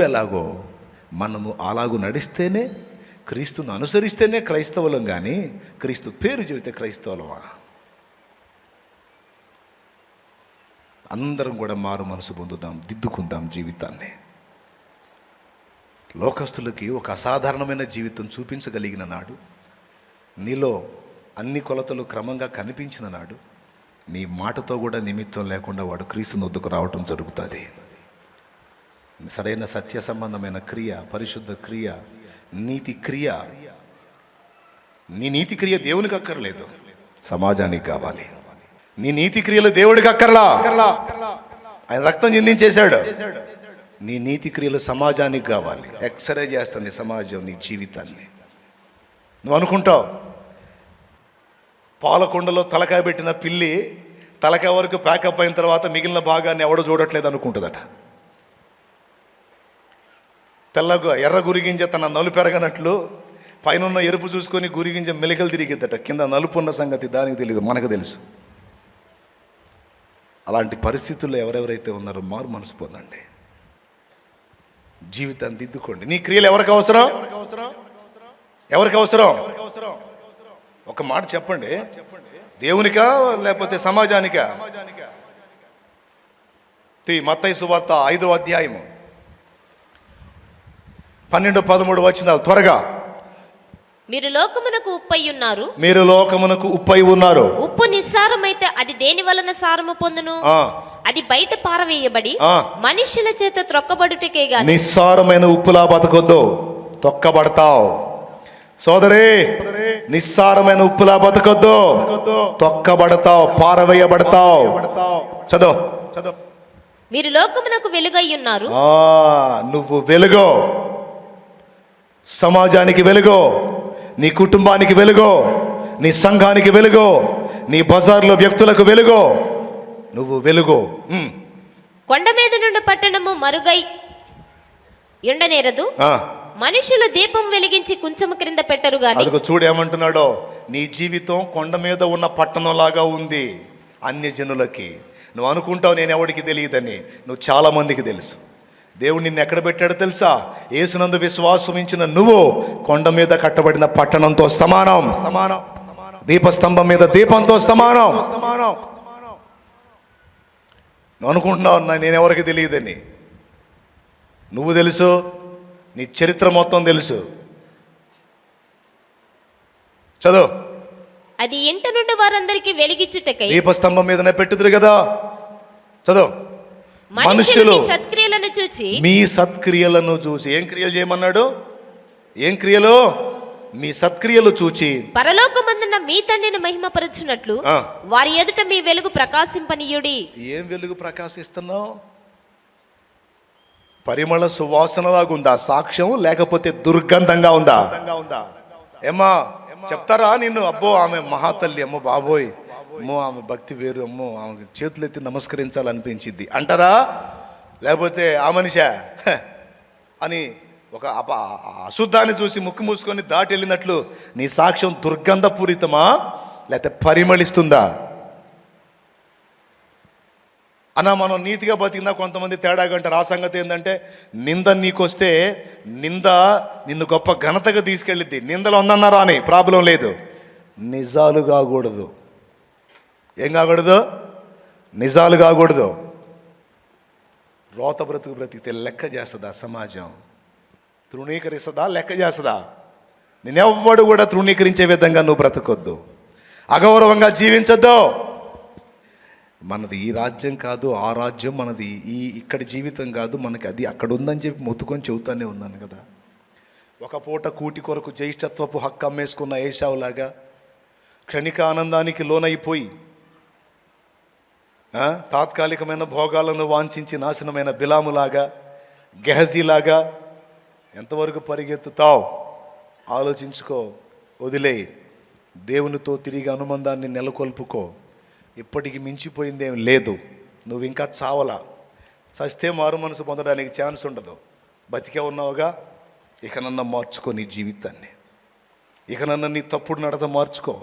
ఎలాగో మనము అలాగూ నడిస్తేనే, క్రీస్తును అనుసరిస్తేనే క్రైస్తవులం, కానీ క్రీస్తు పేరు చెబితే క్రైస్తవులమా? అందరం కూడా మారు మనసు పొందుదాం, దిద్దుకుందాం జీవితాన్ని. లోకస్తులకి ఒక అసాధారణమైన జీవితం చూపించగలిగిన నాడు, నీలో అన్ని కొలతలు క్రమంగా కనిపించిన నాడు, నీ మాటతో కూడా నిమిత్తం లేకుండా వాడు క్రీస్తు వద్దకు రావటం జరుగుతుంది. సరైన సత్య సంబంధమైన క్రియ, పరిశుద్ధ క్రియ, నీతి క్రియ. నీ నీతి క్రియ దేవునికి అక్కర్లేదు, సమాజానికి కావాలి. నీ నీతి క్రియలు దేవుడికి అక్కర్లా, ఆయన రక్తం చిందించేశాడు. నీ నీతి క్రియలు సమాజానికి కావాలి. ఎక్స్రే చేస్తుంది సమాజం నీ జీవితాన్ని. నువ్వు అనుకుంటావు పాలకొండలో తలకాయ పెట్టిన పిల్లి తలకాయ వరకు ప్యాకప్ అయిన తర్వాత మిగిలిన భాగాన్ని ఎవడో చూడట్లేదు అనుకుంటుందట. ఎర్ర గురిగింజ తన నలుపు పెరగనట్లు పైన ఎరుపు చూసుకొని గురిగింజ మెలికలు తిరిగిద్దట, కింద నలుపు ఉన్న సంగతి దానికి తెలియదు, మనకు తెలుసు. అలాంటి పరిస్థితుల్లో ఎవరెవరైతే ఉన్నారో మారు మనసు పొందండి, జీవితాన్ని దిద్దుకోండి. నీ క్రియలు ఎవరికి అవసరం? ఒక మాట చెప్పండి, దేవునికా లేకపోతే సమాజానికా? మత్తయి సువార్త 5వ అధ్యాయము 12-13 వచనాలు త్వరగా. మీరు లోకమునకు ఉప్పై ఉన్నారు. మీరు లోకమునకు ఉప్పై ఉన్నారు. ఉప్పు నిస్సారమైతే అది దేని వలన సారము పొందును? అది బయట పారవేయబడి మనుష్యుల చేత త్రొక్కబడుటకే గాని. నిస్సారమైన ఉప్పులా బతకొద్దు, తొక్కబడతావు. సోదరే, నిస్సారమైన ఉప్పులా బతకొద్దు, తొక్కబడతావు, పారవేయబడతావు. చదువు. మీరు లోకమునకు వెలుగై ఉన్నారు. నువ్వు వెలుగో, సమాజానికి వెలుగో, నీ కుటుంబానికి వెలుగో, నీ సంఘానికి వెలుగో, నీ బజార్లో వ్యక్తులకు వెలుగో. నువ్వు వెలుగో. కొండ మీద నుండి పట్టణము మరుగై ఎండనేరదు. మనుషులు దీపం వెలిగించి కొంచెం క్రింద పెట్టరు గాని. అదిగో చూడేమంటున్నాడో, నీ జీవితం కొండ మీద ఉన్న పట్టణం లాగా ఉంది అన్య జనులకి. నువ్వు అనుకుంటావు నేను ఎవరికి తెలియదని, నువ్వు చాలా మందికి తెలుసు. దేవుడు నిన్ను ఎక్కడ పెట్టాడో తెలుసా? యేసునందు విశ్వాసం ఉంచిన నువ్వు కొండ మీద కట్టబడిన పట్టణంతో సమానం. దీపస్తంభం మీద దీపంతో సమానం. నువ్వు అనుకుంటున్నావు నేనెవరికి తెలియదని. నువ్వు తెలుసు, నీ చరిత్ర మొత్తం తెలుసు. చదువు. అది ఇంట నుండి వారందరికీ వెలిగించుటకై. దీపస్తంభం మీదనే పెట్టుదురు కదా. చదువు. మనుషులు సత్క్రియలను చూచి, మీ సత్క్రియలను చూసి. ఏం క్రియలు చేయమన్నాడు? ఏం క్రియలు? మీ సత్క్రియలు చూచి పరలోకమందున్న మీ తండ్రిని మహిమపరచునట్లు వారి ఎదుట మీ వెలుగు ప్రకాశింపనీయుడి. ఏం వెలుగు ప్రకాశిస్తున్నావు? పరిమళ సువాసనలాగుందా సాక్ష్యం, లేకపోతే దుర్గంధంగా ఉందా? ఏమ్మా చెప్తారా నిన్ను? అబ్బో ఆమె మహాతల్లి, అమ్మో బాబోయ్, అమ్మో ఆమె భక్తి వేరు, అమ్మో ఆమె చేతులెత్తి నమస్కరించాలనిపించింది అంటారా? లేకపోతే ఆ మనిషా అని ఒక అశుద్ధాన్ని చూసి ముక్కు మూసుకొని దాటి వెళ్ళినట్లు నీ సాక్ష్యం దుర్గంధపూరితమా లేకపోతే పరిమళిస్తుందా? అన్నా మనం నీతిగా బతికినా కొంతమంది తేడాగా అంటారు. ఆ సంగతి ఏంటంటే, నింద నీకొస్తే నింద నిన్ను గొప్ప ఘనతగా తీసుకెళ్ళిద్ది. నిందలు ఉందన్నారా అని ప్రాబ్లం లేదు, నిజాలు కాకూడదు. ఏం కాకూడదు? నిజాలు కాకూడదు. రోత బ్రతికితే లెక్క చేస్తుందా సమాజం? తృణీకరిస్తుందా? లెక్క చేస్తుందా? నేనెవ్వడు కూడా తృణీకరించే విధంగా నువ్వు బ్రతకొద్దు, అగౌరవంగా జీవించొద్దు. మనది ఈ రాజ్యం కాదు, ఆ రాజ్యం మనది, ఇక్కడి జీవితం కాదు మనకి, అది అక్కడ ఉందని చెప్పి మొత్తుకొని చెబుతానే ఉన్నాను కదా. ఒక పూట కూటి కొరకు జ్యేష్ఠత్వపు హక్కు అమ్మేసుకున్న ఏశావులాగా క్షణిక ఆనందానికి లోనైపోయి తాత్కాలికమైన భోగాలను వాంఛించి నాశనమైన బిలాములాగా, గెహజీలాగా ఎంతవరకు పరిగెత్తుతావు? ఆలోచించుకో, వదిలే. దేవునితో తిరిగి అనుబంధాన్ని నెలకొల్పుకో. ఇప్పటికి మించిపోయిందేం లేదు. నువ్వు ఇంకా చావలా. చస్తే మారు మనసు పొందడానికి ఛాన్స్ ఉండదు. బతికే ఉన్నావుగా, ఇకనన్నా మార్చుకో నీ జీవితాన్ని. ఇకనన్నా నీ తప్పుడు నడత మార్చుకో.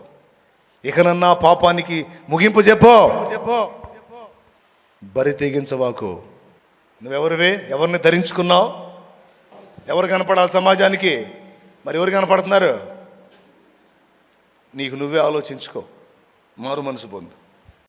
ఇకనన్నా పాపానికి ముగింపు చెప్పో. బరి తెగించవాకు. నువ్వెవరివే? ఎవరిని ధరించుకున్నావు? ఎవరు కనపడాలి సమాజానికి? మరి ఎవరు కనపడుతున్నారు? నీకు నువ్వే ఆలోచించుకో, మారు మనసు పొందు.